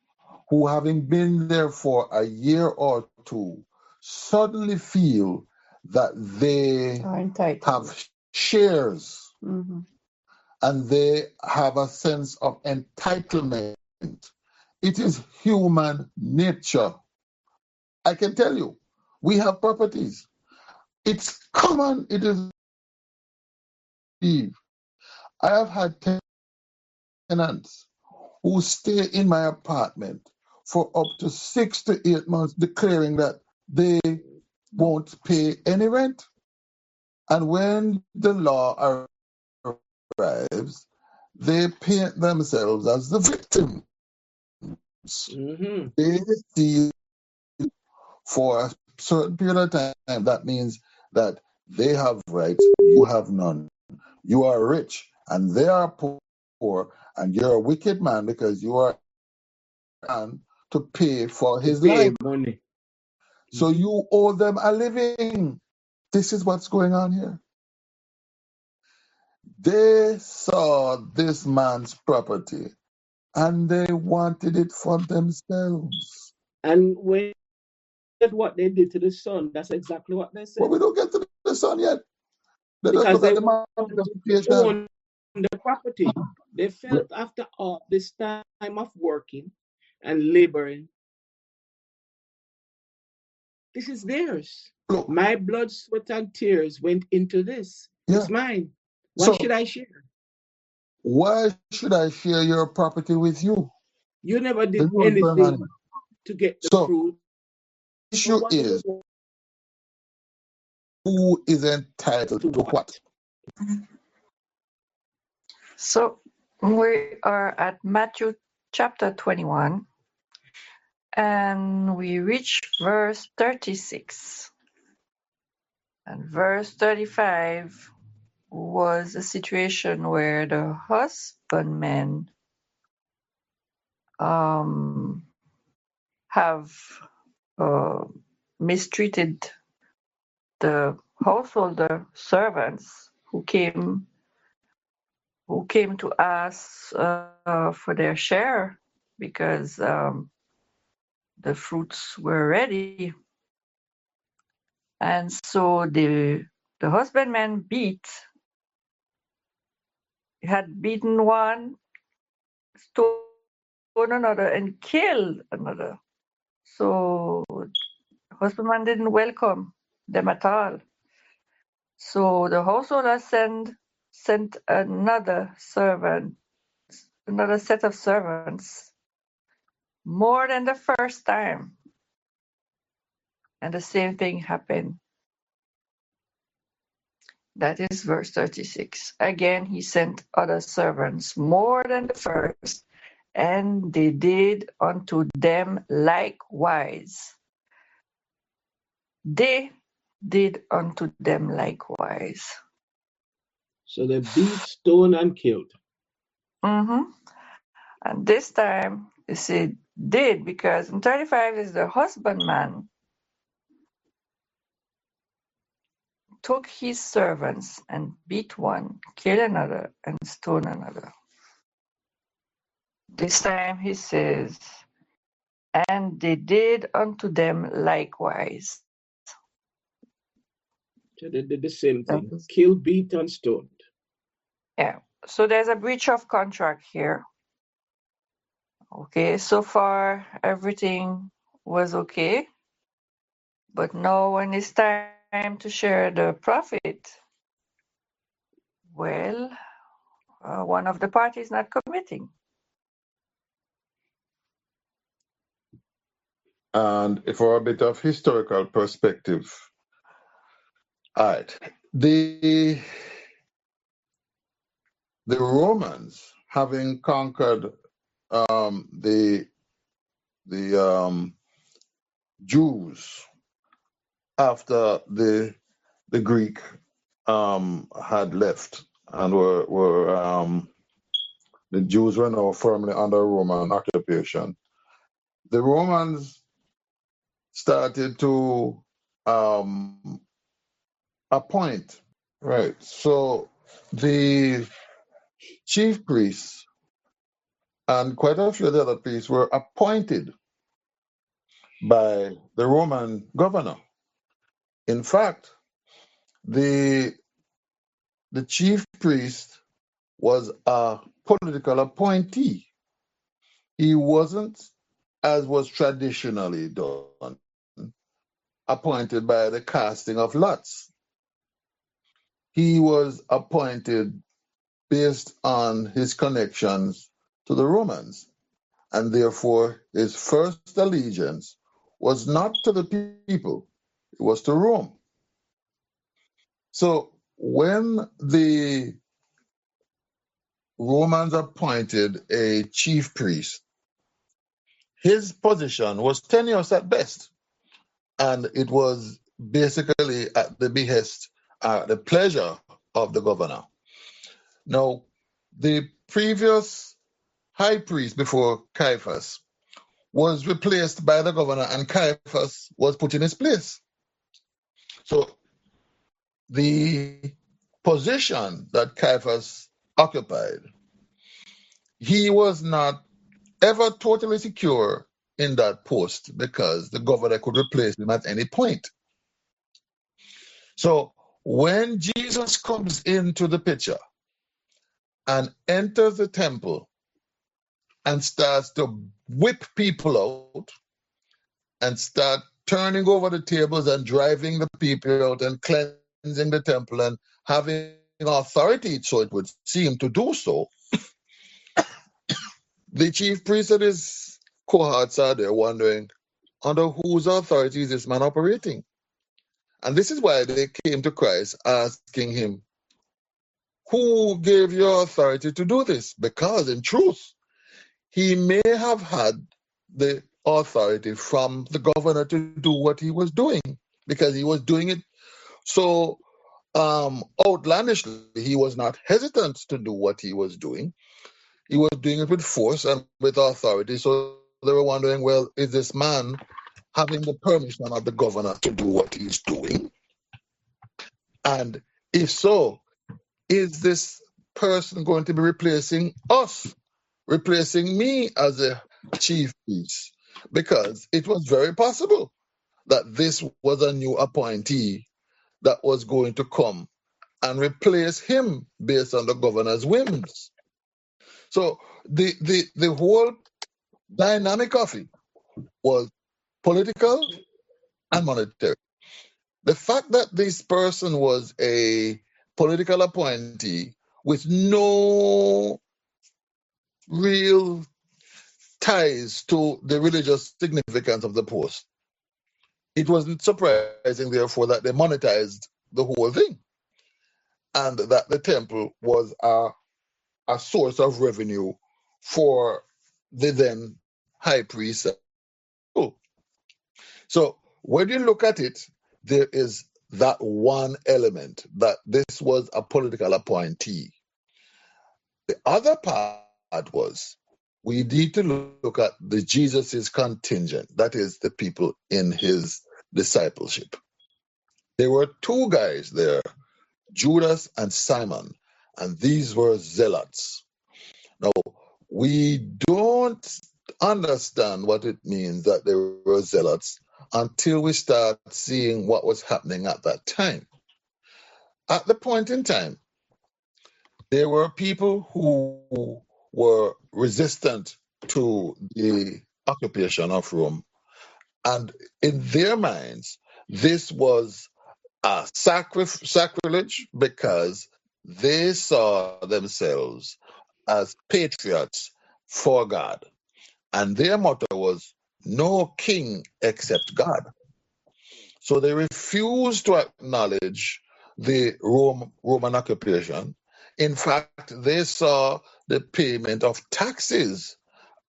Speaker 1: who, having been there for a year or two, suddenly feel that they
Speaker 3: Are entitled.
Speaker 1: have shares
Speaker 3: Mm-hmm.
Speaker 1: and they have a sense of entitlement. It is human nature. I can tell you, we have properties. It's common. It is. I have had tenants who stay in my apartment for up to 6 to 8 months, declaring that they won't pay any rent. And when the law arrives, they paint themselves as the victims.
Speaker 2: Mm-hmm.
Speaker 1: They see for a certain period of time, that means that they have rights, you have none. You are rich and they are poor, and you're a wicked man because you are man to pay for
Speaker 2: To
Speaker 1: his
Speaker 2: pay
Speaker 1: life.
Speaker 2: money.
Speaker 1: So you owe them a living. This is what's going on here. They saw this man's property and they wanted it for themselves.
Speaker 2: And when what they did to the son, that's exactly what they
Speaker 1: But
Speaker 2: said.
Speaker 1: we don't get to the son yet. Let us
Speaker 2: Because
Speaker 1: look
Speaker 2: they
Speaker 1: at the
Speaker 2: wanted to
Speaker 1: manifestation.
Speaker 2: own the property. They felt after all this time of working and laboring, this is theirs.
Speaker 1: Look,
Speaker 2: My blood, sweat, and tears went into this.
Speaker 1: yeah.
Speaker 2: It's mine. Why should
Speaker 1: So
Speaker 2: I share?
Speaker 1: why should I share your property with you?
Speaker 2: You never
Speaker 1: This
Speaker 2: did
Speaker 1: is what's going on
Speaker 2: anything
Speaker 1: here.
Speaker 2: to get the
Speaker 1: So
Speaker 2: fruit.
Speaker 1: the
Speaker 2: So
Speaker 1: issue
Speaker 2: what do you
Speaker 1: is
Speaker 2: want
Speaker 1: who is entitled
Speaker 2: to
Speaker 1: to what?
Speaker 2: what?
Speaker 3: So we are at Matthew chapter 21, and we reach verse 36. And verse 35 was a situation where the husbandmen have uh, mistreated the householder servants who came to ask for their share because the fruits were ready, and so the husbandman had beaten one, stoned another, and killed another. So husbandman didn't welcome them at all. So the householder sent another set of servants more than the first time. And the same thing happened. That is verse 36. Again, he sent other servants more than the first, and they did unto them likewise. They did unto them likewise.
Speaker 2: So they beat, stoned, and killed.
Speaker 3: Mm-hmm. And this time, you see, did, because in 35 is the husbandman took his servants and beat one, killed another, and stoned another. This time he says, and they did unto them likewise.
Speaker 2: So they did the same
Speaker 3: That
Speaker 2: thing.
Speaker 3: is,
Speaker 2: Killed, beat, and stoned.
Speaker 3: yeah. So there's a breach of contract here. Okay, so far everything was okay. But now when it's time to share the profit, well, one of the parties not committing.
Speaker 1: And for a bit of historical perspective, all right, the Romans, having conquered the Jews after the Greek had left and were the Jews were now firmly under Roman occupation. The Romans started to appoint, right? So the chief priests and quite a few of the other priests were appointed by the Roman governor. In fact, the chief priest was a political appointee. He wasn't, as was traditionally done, appointed by the casting of lots. He was appointed based on his connections to the Romans, and therefore his first allegiance was not to the people, it was to Rome. So when the Romans appointed a chief priest, his position was tenuous at best, and it was basically at the behest, the pleasure of the governor. Now, the previous high priest before Caiaphas was replaced by the governor, and Caiaphas was put in his place. So the position that Caiaphas occupied, he was not ever totally secure in that post because the governor could replace him at any point. So when Jesus comes into the picture and enters the temple and starts to whip people out and start turning over the tables and driving the people out and cleansing the temple and having authority, so it would seem, to do so, the chief priest and his cohorts are there wondering, under whose authority is this man operating? And this is why they came to Christ asking him, who gave you authority to do this? Because in truth, he may have had the authority from the governor to do what he was doing, because he was doing it so outlandishly. He was not hesitant to do what he was doing. He was doing it with force and with authority. So they were wondering, well, is this man having the permission of the governor to do what he's doing? And if so, is this person going to be replacing us, replacing me as a chief priest? Because it was very possible that this was a new appointee that was going to come and replace him based on the governor's whims. So the whole dynamic of it was political and monetary. The fact that this person was a political appointee with no real ties to the religious significance of the post, it wasn't surprising, therefore, that they monetized the whole thing and that the temple was a source of revenue for the then high priest. So when you look at it, there is that one element that this was a political appointee. The other part was we need to look at the Jesus's contingent, that is the people in his discipleship. There were two guys there, Judas and Simon, and these were zealots. Now, we don't understand what it means that they were zealots until we start seeing what was happening at that time. At the point in time, there were people who were resistant to the occupation of Rome, and in their minds, this was a sacrilege because they saw themselves as patriots for God. And their motto was, no king except God. So they refused to acknowledge the Roman occupation. In fact, they saw the payment of taxes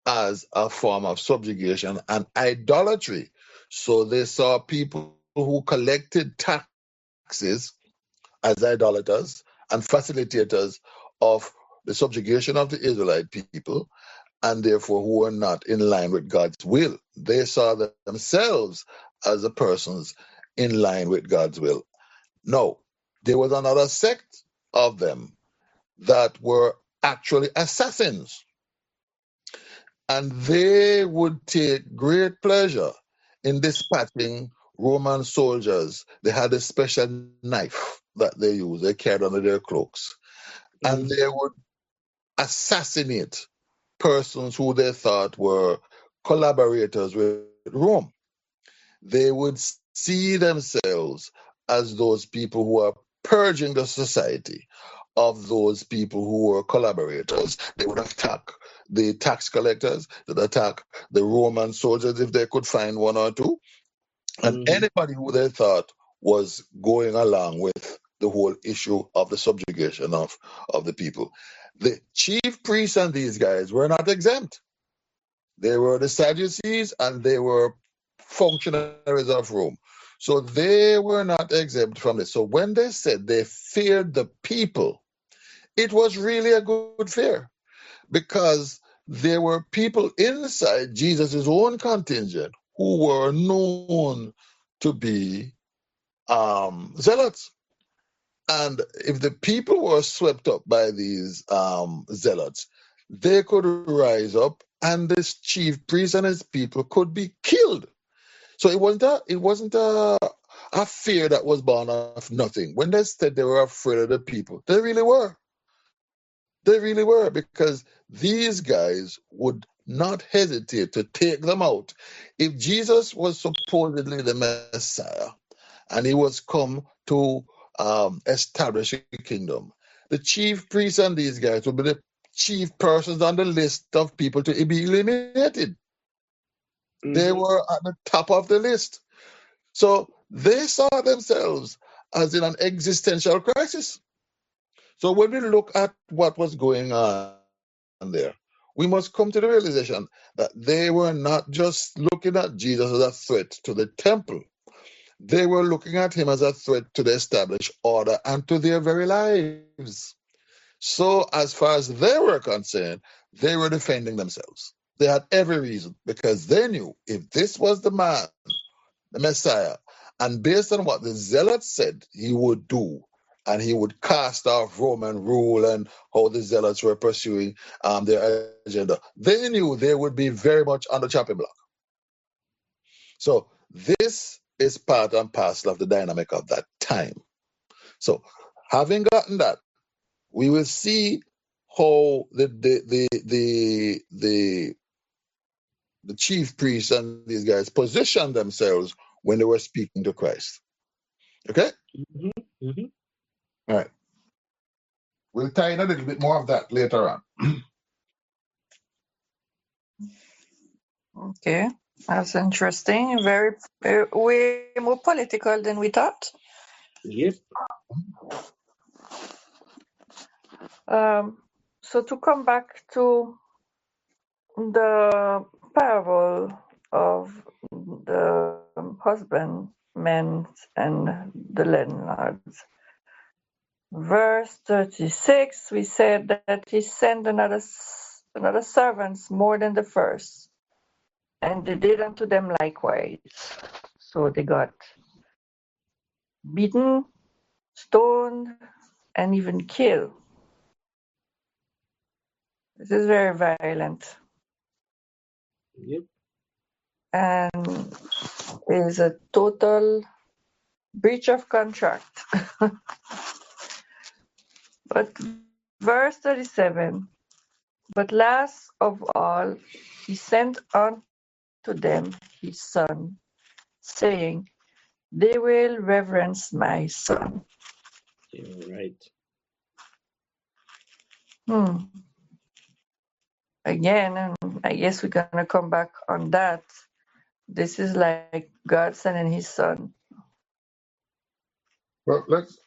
Speaker 1: as a form of subjugation and idolatry. So they saw people who collected taxes as idolaters and facilitators of the subjugation of the Israelite people, and therefore who were not in line with God's will. They saw themselves as the persons in line with God's will. No, there was another sect of them that were actually assassins, and they would take great pleasure in dispatching Roman soldiers. They had a special knife that they used, they carried under their cloaks, and they would assassinate persons who they thought were collaborators with Rome. They would see themselves as those people who are purging the society of those people who were collaborators. They would attack the tax collectors, they would attack the Roman soldiers if they could find one or two, and anybody who they thought was going along with the whole issue of the subjugation of the people. The chief priests and these guys were not exempt. They were the Sadducees and they were functionaries of Rome. So they were not exempt from this. So when they said they feared the people, it was really a good fear because there were people inside Jesus' own contingent who were known to be zealots. And if the people were swept up by these zealots, they could rise up and this chief priest and his people could be killed. So it wasn't a fear that was born of nothing. When they said they were afraid of the people, they really were. They really were, because these guys would not hesitate to take them out. If Jesus was supposedly the Messiah and he was come to establish a kingdom, the chief priests and these guys would be the chief persons on the list of people to be eliminated. They were at the top of the list. So they saw themselves as in an existential crisis. So when we look at what was going on there, we must come to the realization that they were not just looking at Jesus as a threat to the temple. They were looking at him as a threat to the established order and to their very lives. So as far as they were concerned, they were defending themselves. They had every reason, because they knew if this was the man, the Messiah, and based on what the zealots said he would do, and he would cast off Roman rule and how the zealots were pursuing their agenda, they knew they would be very much on the chopping block. So this is part and parcel of the dynamic of that time. So having gotten that, we will see how the chief priests and these guys positioned themselves when they were speaking to Christ. Okay? All right. We'll tie in a little bit more of that later on.
Speaker 3: Okay, that's interesting. Very, way more political than we thought.
Speaker 2: Yep.
Speaker 3: So to come back to the parable of the husbandmen and the landlords. Verse 36, we said that he sent another servants more than the first, and they did unto them likewise. So they got beaten, stoned, and even killed. This is very violent
Speaker 2: Yep.
Speaker 3: and is a total breach of contract. But verse 37, but last of all, he sent unto them his son, saying, they will reverence my son.
Speaker 2: Yeah, right.
Speaker 3: Again, and I guess we're going to come back on that. This is like God sending his son.
Speaker 1: Well, as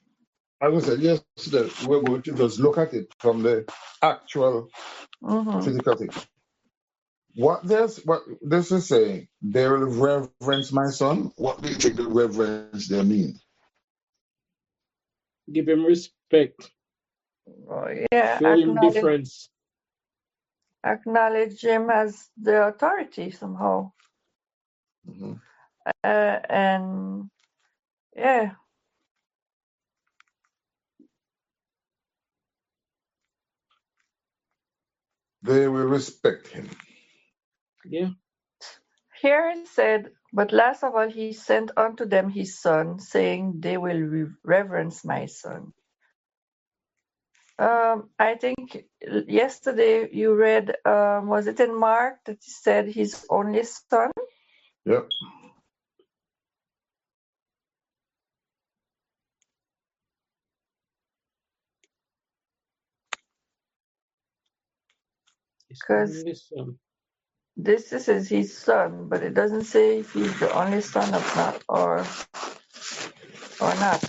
Speaker 1: I said yesterday, we're going to just look at it from the actual physical thing. What this is saying, they will reverence my son. What do you think the reverence there mean?
Speaker 2: Give him respect.
Speaker 3: Oh, yeah,
Speaker 2: Show him deference.
Speaker 3: acknowledge him as the authority somehow.
Speaker 1: Mm-hmm.
Speaker 3: And yeah,
Speaker 1: They will respect him.
Speaker 2: Yeah.
Speaker 3: here it said, but last of all, he sent unto them his son, saying, they will reverence my son. I think yesterday you read, was it in Mark that he said his only son?
Speaker 1: Yep.
Speaker 3: Because this is his son, but it doesn't say if he's the only son of not or not.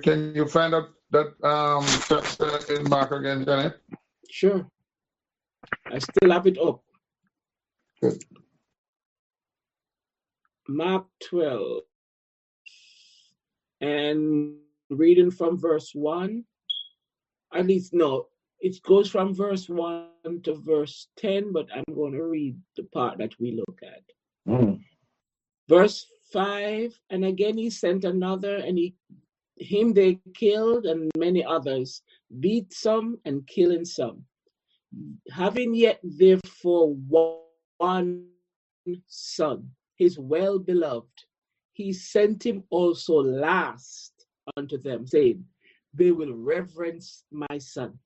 Speaker 1: Can you find out that text in Mark again, Janet?
Speaker 2: Sure. I still have it up.
Speaker 1: Good.
Speaker 2: Mark 12. And reading from verse 1. At least, no, it goes from verse 1 to verse 10, but I'm going to read the part that we look at. Verse 5, and again he sent another, and him they killed, and many others, beat some and killing some. Having yet therefore one son, his well-beloved, he sent him also last unto them, saying, they will reverence my son.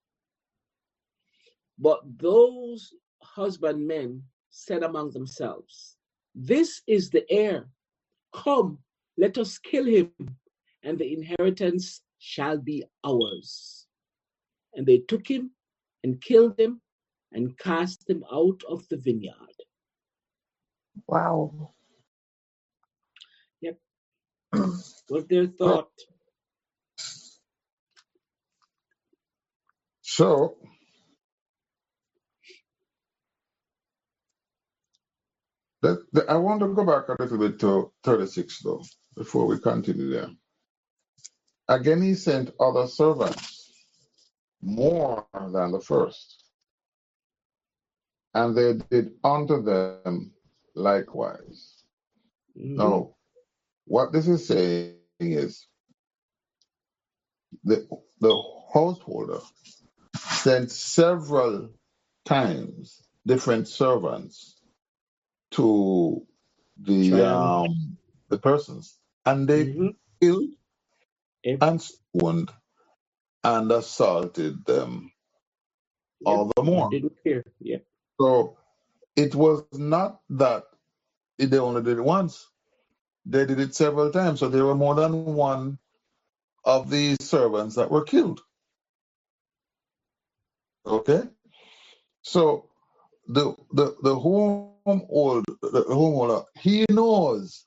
Speaker 2: But those husbandmen said among themselves, this is the heir. Come, let us kill him, and the inheritance shall be ours. And they took him and killed him and cast him out of the vineyard.
Speaker 3: Wow.
Speaker 2: Yep. Was their thought.
Speaker 1: So, I want to go back a little bit to 36, though, before we continue there. Again, he sent other servants, more than the first, and they did unto them likewise. Now, what this is saying is the householder sent several times different servants to the persons, and they killed and stoned and assaulted them all the more.
Speaker 2: Didn't care. Yep.
Speaker 1: So it was not that they only did it once; they did it several times. So there were more than one of these servants that were killed. Okay? So the homeowner, he knows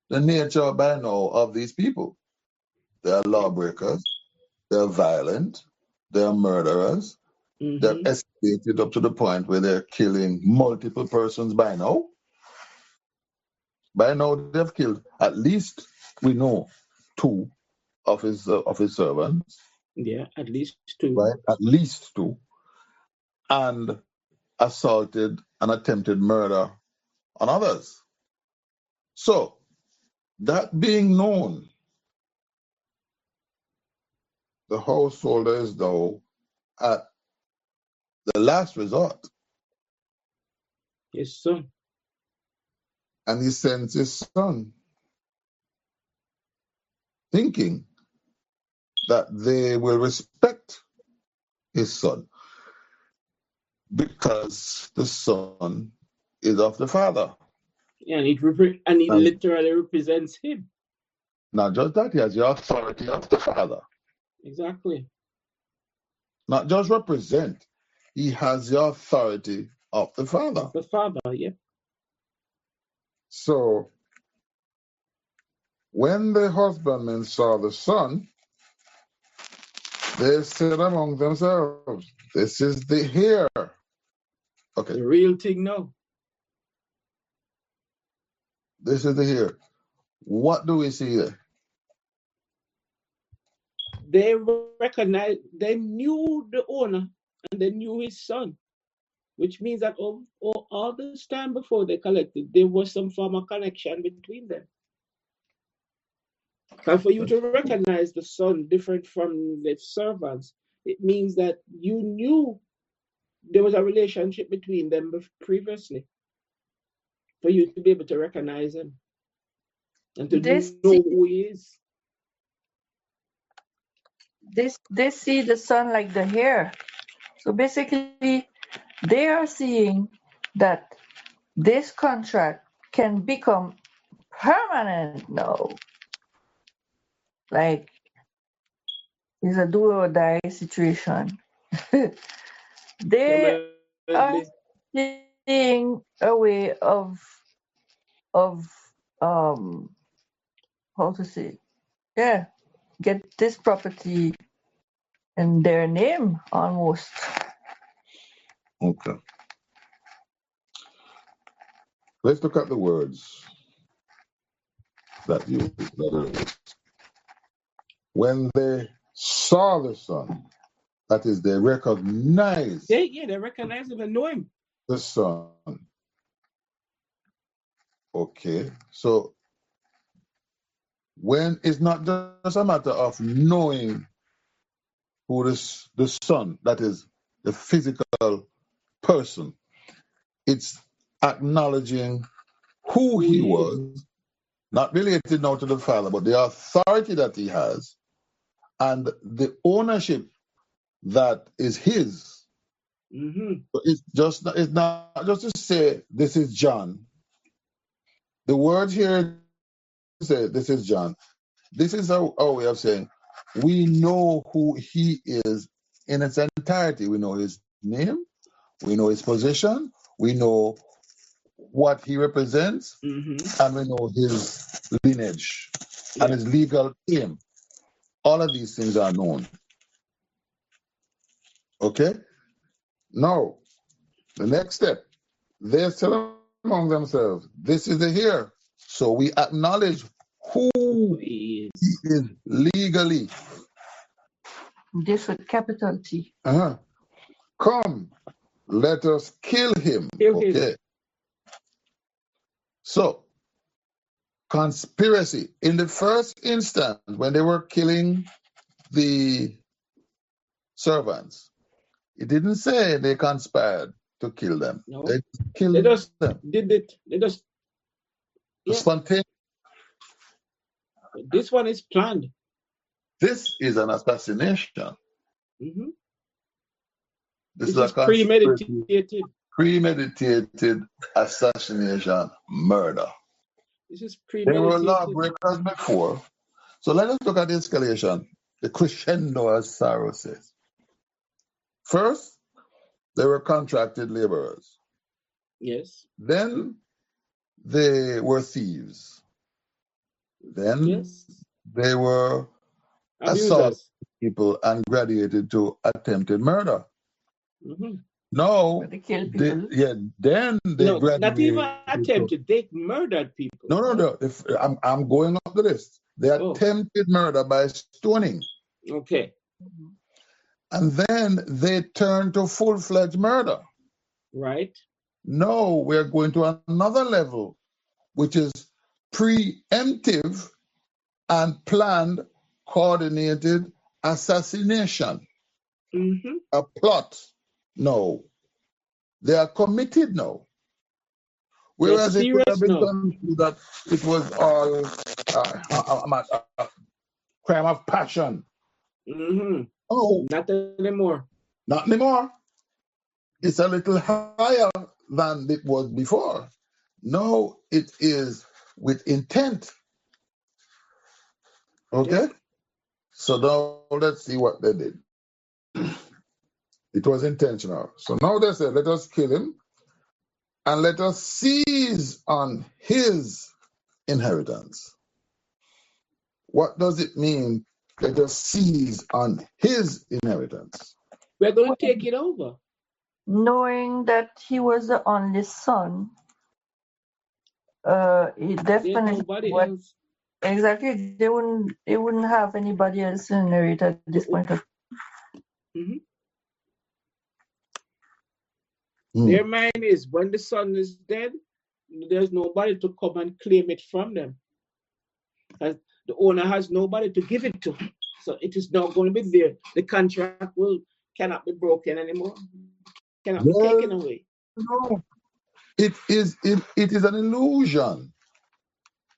Speaker 1: the nature by now of these people. They are lawbreakers, they're violent, they're murderers, they've escalated up to the point where they're killing multiple persons by now. By now, they've killed at least, we know, two of his servants.
Speaker 2: Yeah, at least two.
Speaker 1: Right? At least two. And assaulted and attempted murder on others. So, that being known, the householder is now at the last resort.
Speaker 2: His son.
Speaker 1: And he sends his son, thinking that they will respect his son because the son is of the father.
Speaker 2: Yeah, and he
Speaker 1: And
Speaker 2: literally represents him.
Speaker 1: not just that, he has the authority of the father.
Speaker 2: Exactly.
Speaker 1: Not just represent, he has the authority of the father.
Speaker 2: Of the father, yeah.
Speaker 1: So when the husbandmen saw the son, they said among themselves, "This is the heir." Okay.
Speaker 2: The real thing now.
Speaker 1: This is the heir. What do we see there?
Speaker 2: They recognized, they knew the owner and they knew his son, which means that all this time before they collected, there was some form of connection between them. And for you to recognize the son different from the servants, it means that you knew there was a relationship between them previously for you to be able to recognize him and to know who he is.
Speaker 3: They see the son like the hair. So basically, they are seeing that this contract can become permanent now. Like, it's a do or die situation. They are seeing a way of how to say, yeah, get this property in their name almost.
Speaker 1: Okay. Let's look at the words that you when they saw the son, that is, they recognized
Speaker 2: they recognize him and know him.
Speaker 1: the son. Okay, so when it's not just a matter of knowing who the son, that is the physical person, it's acknowledging who he was, not related now to the father, but the authority that he has and the ownership that is his. So it's not just to say this is John. The word here say this is John. This is our way of saying we know who he is in its entirety. We know his name, we know his position, we know what he represents, and we know his lineage and his legal claim. All of these things are known. Okay? Now, the next step, they tell among themselves, this is the heir. So we acknowledge who he is legally.
Speaker 3: This with capital T.
Speaker 1: Come, let us kill him. Okay. So, conspiracy. In the first instance, when they were killing the servants, it didn't say they conspired to kill them.
Speaker 2: No.
Speaker 1: They killed
Speaker 2: them.
Speaker 1: Did
Speaker 2: it. They just
Speaker 1: spontaneous.
Speaker 2: This one is planned.
Speaker 1: This is an assassination. This is a premeditated assassination, murder.
Speaker 2: This is premeditated.
Speaker 1: There were lawbreakers before. So let us look at the escalation, the crescendo, as Sarah says. First, they were contracted laborers.
Speaker 2: Yes.
Speaker 1: Then they were thieves. Then
Speaker 2: Yes.
Speaker 1: they were assault
Speaker 2: Abusers.
Speaker 1: people and graduated to attempted murder.
Speaker 2: Mm-hmm.
Speaker 1: No,
Speaker 3: They kill people.
Speaker 1: then they
Speaker 2: No,
Speaker 1: graduated.
Speaker 2: not even attempted. They murdered people.
Speaker 1: No. I'm going up the list. They attempted murder by stoning.
Speaker 2: Okay.
Speaker 1: And then they turned to full-fledged murder.
Speaker 2: Right.
Speaker 1: No, we're going to another level, which is preemptive and planned, coordinated assassination.
Speaker 2: Mm-hmm.
Speaker 1: A plot. No. They are committed now. Whereas it could have been done that it was all crime of passion.
Speaker 2: Mm-hmm.
Speaker 1: Oh,
Speaker 2: not anymore.
Speaker 1: Not anymore. It's a little higher than it was before. No, it is with intent. Okay?
Speaker 2: Yeah.
Speaker 1: So now let's see what they did. It was intentional. So now they said, let us kill him and let us seize on his inheritance. What does it mean? Let us seize on his inheritance.
Speaker 2: We're going to take it over.
Speaker 3: Knowing that he was the only son, he definitely
Speaker 2: nobody else.
Speaker 3: Exactly, they wouldn't have anybody else to inherit at this point of.
Speaker 2: Mm-hmm. Their mind is when the son is dead, there's nobody to come and claim it from them. As the owner has nobody to give it to. So it is not going to be there. The contract cannot be broken anymore. Cannot be taken away.
Speaker 1: No. It is an illusion.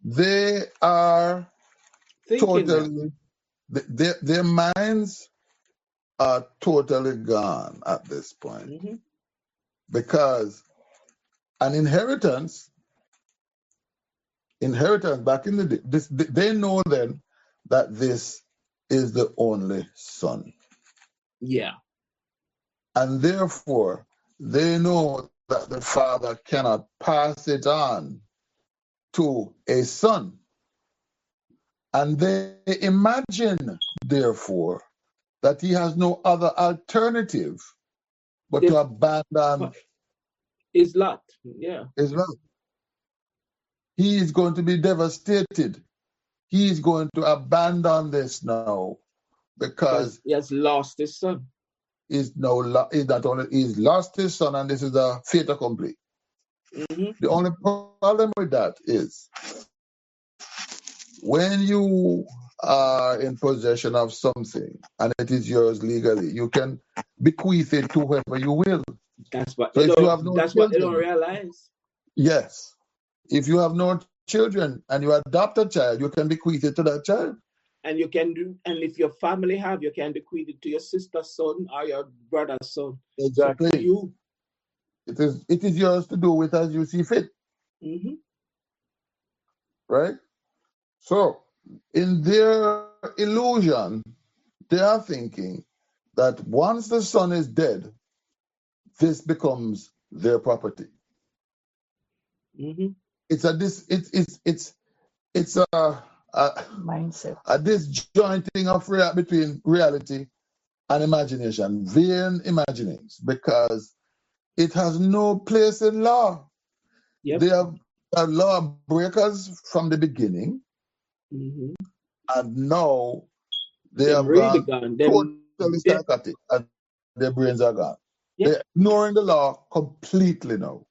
Speaker 1: They are totally, their minds are totally gone at this point.
Speaker 2: Mm-hmm.
Speaker 1: Because an inheritance back in the day, they know then that this is the only son.
Speaker 2: Yeah.
Speaker 1: And therefore, they know that the father cannot pass it on to a son. And they imagine, therefore, that he has no other alternative but to abandon
Speaker 2: his lot. Yeah.
Speaker 1: His lot. He is going to be devastated. He is going to abandon this now because
Speaker 2: he has lost his son.
Speaker 1: He's lost his son, and this is a fait accompli.
Speaker 2: Mm-hmm.
Speaker 1: The only problem with that is when you are in possession of something and it is yours legally, you can bequeath it to whoever you will.
Speaker 2: That's what
Speaker 1: So
Speaker 2: they
Speaker 1: if
Speaker 2: don't,
Speaker 1: you have no
Speaker 2: that's
Speaker 1: children,
Speaker 2: what they don't realize.
Speaker 1: Yes. If you have no children and you adopt a child, you can bequeath it to that child.
Speaker 2: And you can do, and if your family have, you can bequeath it to your sister's son or your brother's son.
Speaker 1: Exactly.
Speaker 2: So you.
Speaker 1: It is yours to do with as you see fit.
Speaker 2: Mm-hmm.
Speaker 1: Right? So, in their illusion, they are thinking that once the son is dead, this becomes their property.
Speaker 2: Mm-hmm.
Speaker 1: It's a
Speaker 3: mindset,
Speaker 1: a disjointing of between reality and imagination, vain imaginings, because it has no place in law.
Speaker 2: Yep.
Speaker 1: They are law breakers from the beginning,
Speaker 2: mm-hmm.
Speaker 1: and now they
Speaker 2: They're
Speaker 1: have
Speaker 2: really
Speaker 1: gone
Speaker 2: gone.
Speaker 1: totally psychotic, and their brains are gone.
Speaker 2: Yep.
Speaker 1: They're ignoring the law completely now.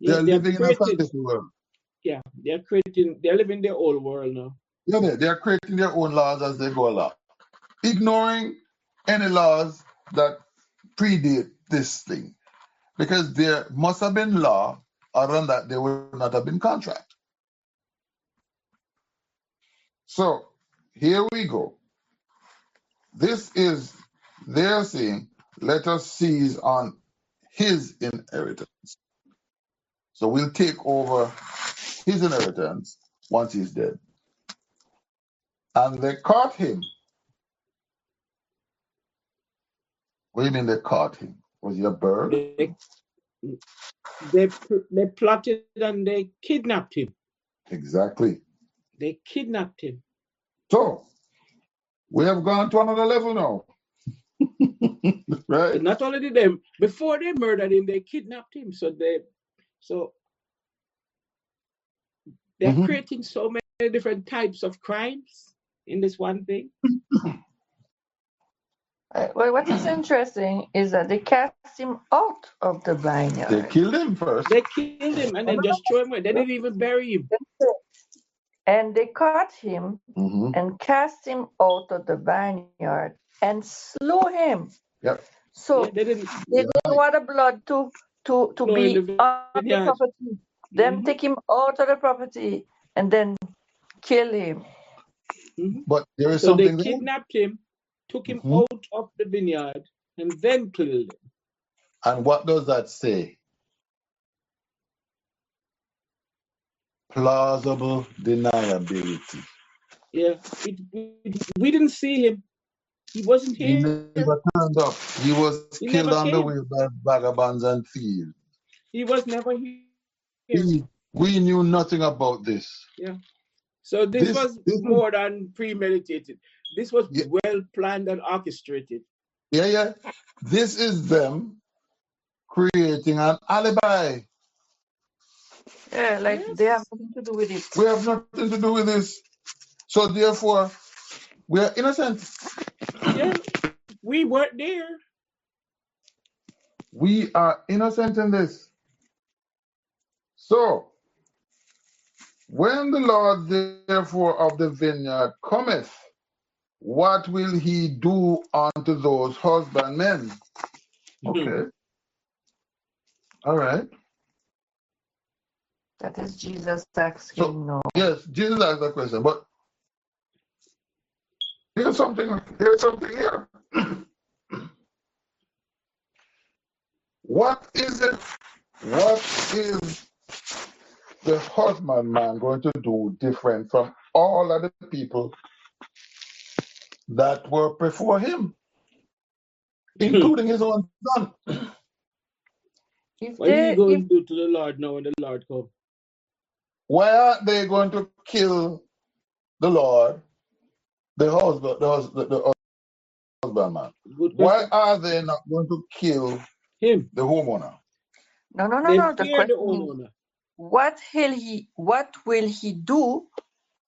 Speaker 2: Yeah,
Speaker 1: they're living in a fantasy world.
Speaker 2: Yeah, they're living their own world now.
Speaker 1: Yeah, they're creating their own laws as they go along, ignoring any laws that predate this thing. Because there must have been law, other than that, there would not have been contract. So here we go. This is, they're saying, let us seize on his inheritance. So we'll take over his inheritance once he's dead. And they caught him. What do you mean they caught him? Was he a bird?
Speaker 2: They plotted and they kidnapped him.
Speaker 1: Exactly.
Speaker 2: They kidnapped him.
Speaker 1: So we have gone to another level now. Right?
Speaker 2: And not only them, before they murdered him, they kidnapped him. So they're creating so many different types of crimes in this one thing.
Speaker 3: Well, what is interesting is that they cast him out of the vineyard.
Speaker 1: They killed him first.
Speaker 2: They killed him and then just threw him away. They didn't even bury him.
Speaker 3: And they caught him and cast him out of the vineyard and slew him.
Speaker 1: Yep.
Speaker 3: So
Speaker 2: they didn't
Speaker 3: want the blood to be on the property. Them take him out of the property and then kill him.
Speaker 1: But there is
Speaker 2: so
Speaker 1: something
Speaker 2: they kidnapped him, took him out of the vineyard, and then killed him.
Speaker 1: And what does that say? Plausible deniability.
Speaker 2: Yeah, we didn't see him. He wasn't here.
Speaker 1: He never turned up. He was killed on the way by vagabonds and thieves.
Speaker 2: He was never here.
Speaker 1: We knew nothing about this.
Speaker 2: Yeah. So this was more than premeditated. This was well planned and orchestrated.
Speaker 1: Yeah. This is them creating an alibi.
Speaker 3: Yeah, they have nothing to do with it.
Speaker 1: We have nothing to do with this. So therefore, we are innocent.
Speaker 2: Yeah, we weren't there.
Speaker 1: We are innocent in this. So, when the Lord therefore of the vineyard cometh, what will he do unto those husbandmen? Okay. All right.
Speaker 3: That is Jesus asking now.
Speaker 1: Yes, Jesus asked that question, but here's something here. What is the husbandman going to do different from all other people that were before him, including his own son?
Speaker 2: What are you going to do to the Lord now when the Lord comes?
Speaker 1: Why aren't they going to kill the Lord, the husbandman? Why are they not going to kill
Speaker 2: him,
Speaker 1: the homeowner?
Speaker 3: No. The question is, what will he do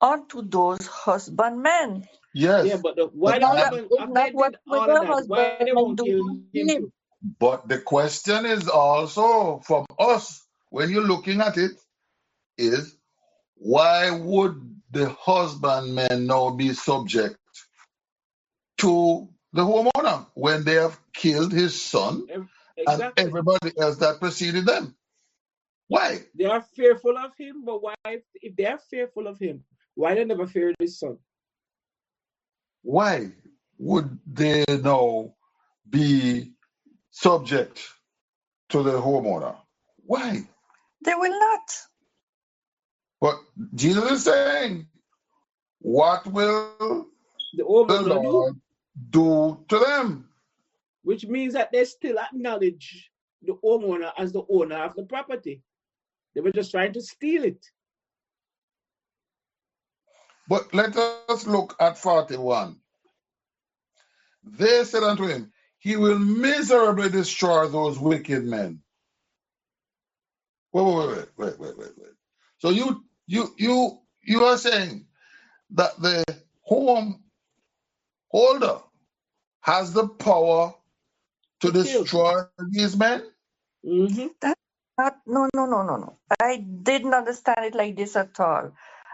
Speaker 3: unto those husbandmen?
Speaker 1: Yes.
Speaker 2: Yeah, but why they did all of that? Why they won't kill him too?
Speaker 1: But the question is also from us, when you're looking at it, is why would the husbandman now be subject to the homeowner when they have killed his son and everybody else that preceded them? Why?
Speaker 2: They are fearful of him, but why, if they are fearful of him, why they never fear his son?
Speaker 1: Why would they now be subject to the homeowner? Why?
Speaker 3: They will not.
Speaker 1: But Jesus is saying, what will
Speaker 2: the Lord
Speaker 1: do to them?
Speaker 2: Which means that they still acknowledge the homeowner as the owner of the property. They were just trying to steal it.
Speaker 1: But let us look at 41. They said unto him, he will miserably destroy those wicked men. Wait. So you are saying that the home holder has the power to destroy these men?
Speaker 3: That's not, no. I didn't understand it like this at all.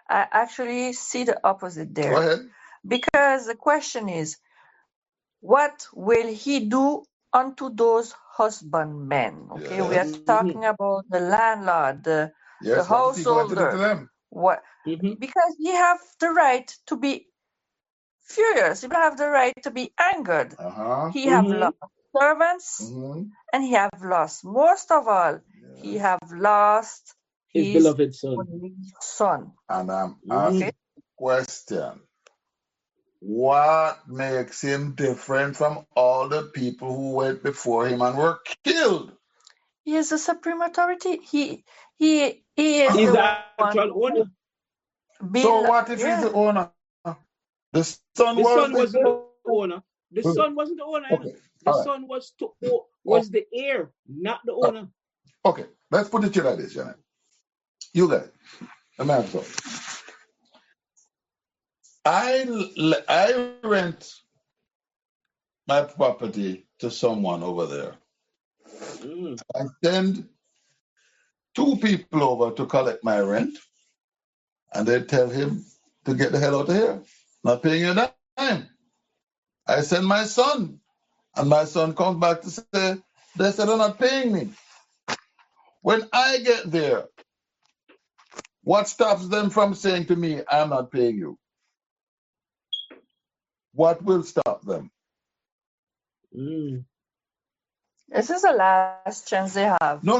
Speaker 3: I actually see the opposite there.
Speaker 1: Go ahead.
Speaker 3: Because the question is, what will he do unto those husbandmen? Okay, we are talking about the landlord, the householder. What? Because he have the right to be furious. He have the right to be angered. He have lost servants, and he have lost, most of all, he have lost
Speaker 2: his beloved son.
Speaker 3: And I'm
Speaker 1: asking question. What makes him different from all the people who went before him and were killed?
Speaker 3: He is the supreme authority. He is
Speaker 2: He's
Speaker 3: the
Speaker 2: the
Speaker 3: one
Speaker 2: actual owner.
Speaker 3: who
Speaker 1: So
Speaker 3: built.
Speaker 1: what if he's the owner? The son
Speaker 2: The
Speaker 1: was
Speaker 2: son
Speaker 1: the
Speaker 2: wasn't the owner. The son wasn't the owner.
Speaker 1: okay.
Speaker 2: The
Speaker 1: All right.
Speaker 2: son was
Speaker 1: Oh,
Speaker 2: the heir, not the owner.
Speaker 1: okay. Let's put it to you like this, Janet. You guys, the man so I rent my property to someone over there.
Speaker 2: Mm.
Speaker 1: I send 2 people over to collect my rent, and they tell him to get the hell out of here. Not paying you a dime. I send my son, and my son comes back to say, they said they're not paying me. When I get there, what stops them from saying to me, I'm not paying you? What will stop them?
Speaker 2: Mm.
Speaker 3: This is the last chance they have.
Speaker 1: No.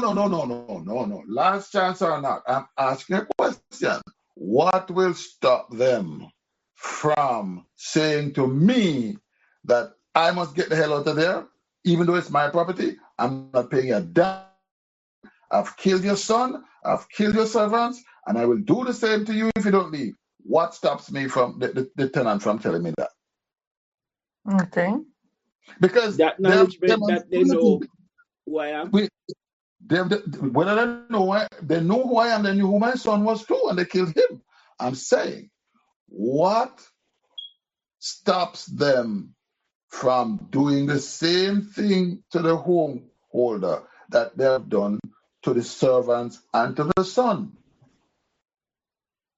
Speaker 1: Last chance or not, I'm asking a question. What will stop them from saying to me that I must get the hell out of there, even though it's my property? I'm not paying a dime. I've killed your son, I've killed your servants, and I will do the same to you if you don't leave. What stops me from the tenant from telling me that?
Speaker 3: Okay.
Speaker 1: Because
Speaker 2: That
Speaker 1: they have
Speaker 2: acknowledgement that they
Speaker 1: demonstrated.
Speaker 2: know who I am.
Speaker 1: Whether they know who I am, they knew who my son was too, and they killed him. I'm saying, what stops them from doing the same thing to the home holder that they have done to the servants and to the son?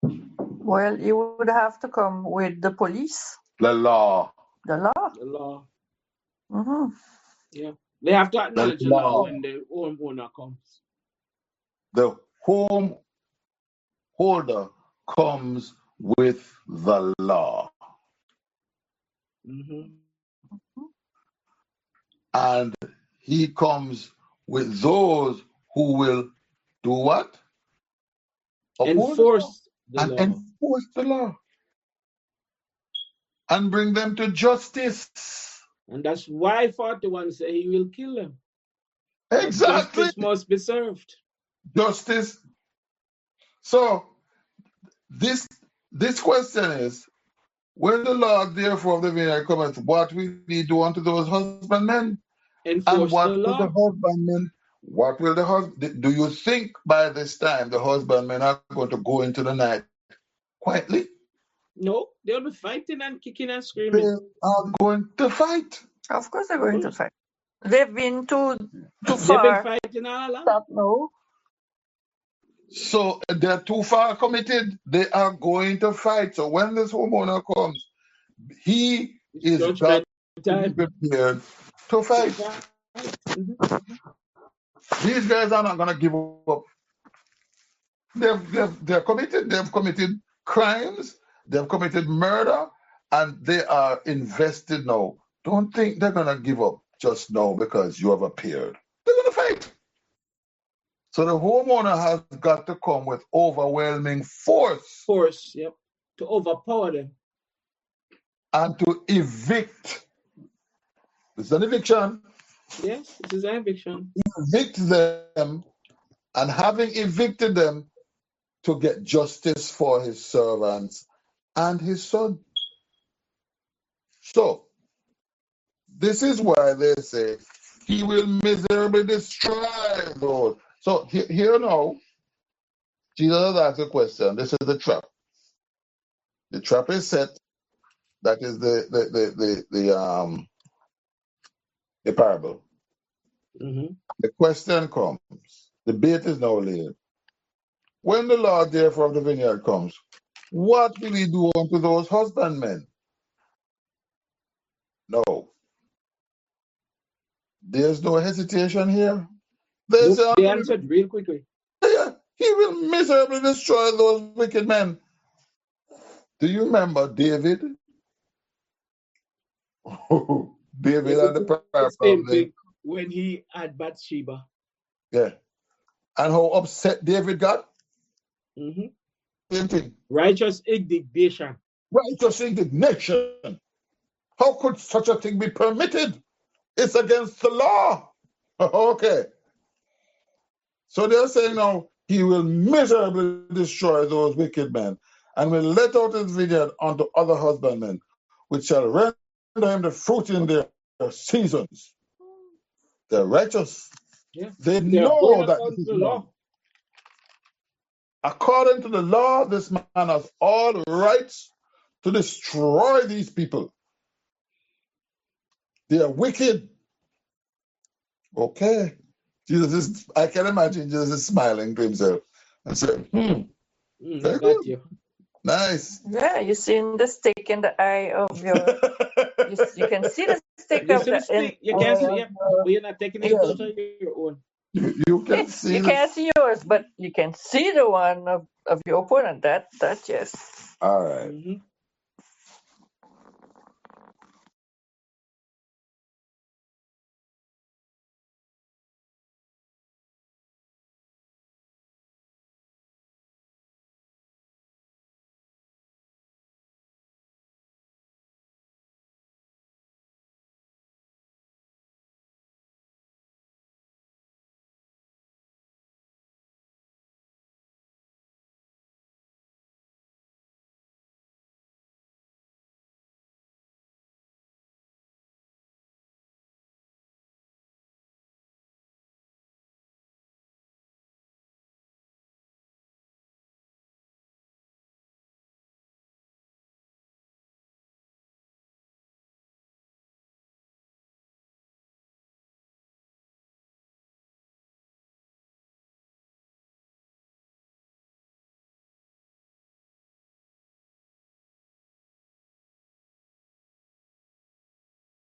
Speaker 3: Well, you would have to come with the police,
Speaker 1: The law.
Speaker 3: the law.
Speaker 2: The law.
Speaker 3: Mm-hmm.
Speaker 2: Yeah. They have to
Speaker 1: The
Speaker 2: acknowledge the law
Speaker 1: law.
Speaker 2: when the homeowner comes.
Speaker 1: The home holder comes with the law.
Speaker 2: Mm-hmm.
Speaker 1: And he comes with those who will do what? Uphold the law
Speaker 2: Enforce the
Speaker 1: and
Speaker 2: law.
Speaker 1: enforce the law and bring them to justice.
Speaker 2: And that's why 41 say he will kill them. But
Speaker 1: Exactly.
Speaker 2: justice must be served.
Speaker 1: Justice. So this question is, when the Lord therefore of the vineyard cometh, what will he do unto those husbandmen? And
Speaker 2: Enforce the
Speaker 1: what will the
Speaker 2: law.
Speaker 1: husbandmen, what will the husband, do you think by this time the husbandmen are going to go into the night quietly?
Speaker 2: No, they'll be fighting and kicking and
Speaker 1: They
Speaker 2: screaming.
Speaker 1: are going to fight.
Speaker 3: Of course, they're going to fight. They've been too
Speaker 2: They've been
Speaker 3: far.
Speaker 2: fighting all along.
Speaker 3: Stop now.
Speaker 1: So they're too far committed. They are going to fight. So when this homeowner comes, he
Speaker 2: It's
Speaker 1: is got
Speaker 2: judgment
Speaker 1: to be
Speaker 2: time.
Speaker 1: prepared to
Speaker 2: To
Speaker 1: fight.
Speaker 2: fight. Mhm.
Speaker 1: These guys are not going to give up. They're committed. They've committed crimes. They've committed murder, and they are invested now. Don't think they're going to give up just now because you have appeared. They're going to fight. So the homeowner has got to come with overwhelming force
Speaker 2: Force, yep. To overpower them.
Speaker 1: and to evict. It's an eviction.
Speaker 2: Yes, it is an eviction.
Speaker 1: Evict them, and having evicted them, to get justice for his servants and his son. So this is why they say he will miserably destroy those. So here now, Jesus has asked a question. This is the trap. The trap is set. That is the parable.
Speaker 2: Mm-hmm.
Speaker 1: The question comes. The bait is now laid. When the Lord therefore of the vineyard comes, what will he do unto those husbandmen? No. There's no hesitation here. They
Speaker 2: Nope,
Speaker 1: say,
Speaker 2: they answered real quickly.
Speaker 1: he will miserably destroy those wicked men. Do you remember David? David
Speaker 2: David
Speaker 1: and
Speaker 2: did
Speaker 1: the
Speaker 2: the
Speaker 1: prayer
Speaker 2: same
Speaker 1: problem.
Speaker 2: thing when he had Bathsheba.
Speaker 1: Yeah. And how upset David got?
Speaker 2: Mm-hmm.
Speaker 1: Same thing.
Speaker 2: Righteous indignation.
Speaker 1: righteous indignation. How could such a thing be permitted? It's against the law. Okay. So they're saying now he will miserably destroy those wicked men and will let out his vineyard unto other husbandmen, which shall render him the fruit in their seasons. They're righteous.
Speaker 2: Yeah.
Speaker 1: They
Speaker 2: They're
Speaker 1: know
Speaker 2: going
Speaker 1: that
Speaker 2: according
Speaker 1: this
Speaker 2: to
Speaker 1: is
Speaker 2: the
Speaker 1: wrong.
Speaker 2: law.
Speaker 1: According to the law, this man has all rights to destroy these people. They are wicked. Okay. I can imagine Jesus is smiling to himself and saying,
Speaker 2: I
Speaker 1: very
Speaker 2: got
Speaker 1: good.
Speaker 2: you.
Speaker 1: Nice.
Speaker 3: Yeah, you seen the stick in the eye of your. You can see the stick
Speaker 2: You
Speaker 3: of
Speaker 2: see the
Speaker 3: the in
Speaker 2: stick? You can't
Speaker 3: eye
Speaker 2: see,
Speaker 3: of
Speaker 2: yeah. But you're not taking it
Speaker 3: your
Speaker 2: out of your own.
Speaker 1: You can see
Speaker 3: You can't see yours, but you can see the one of your opponent. That yes.
Speaker 1: All right.
Speaker 2: Mm-hmm.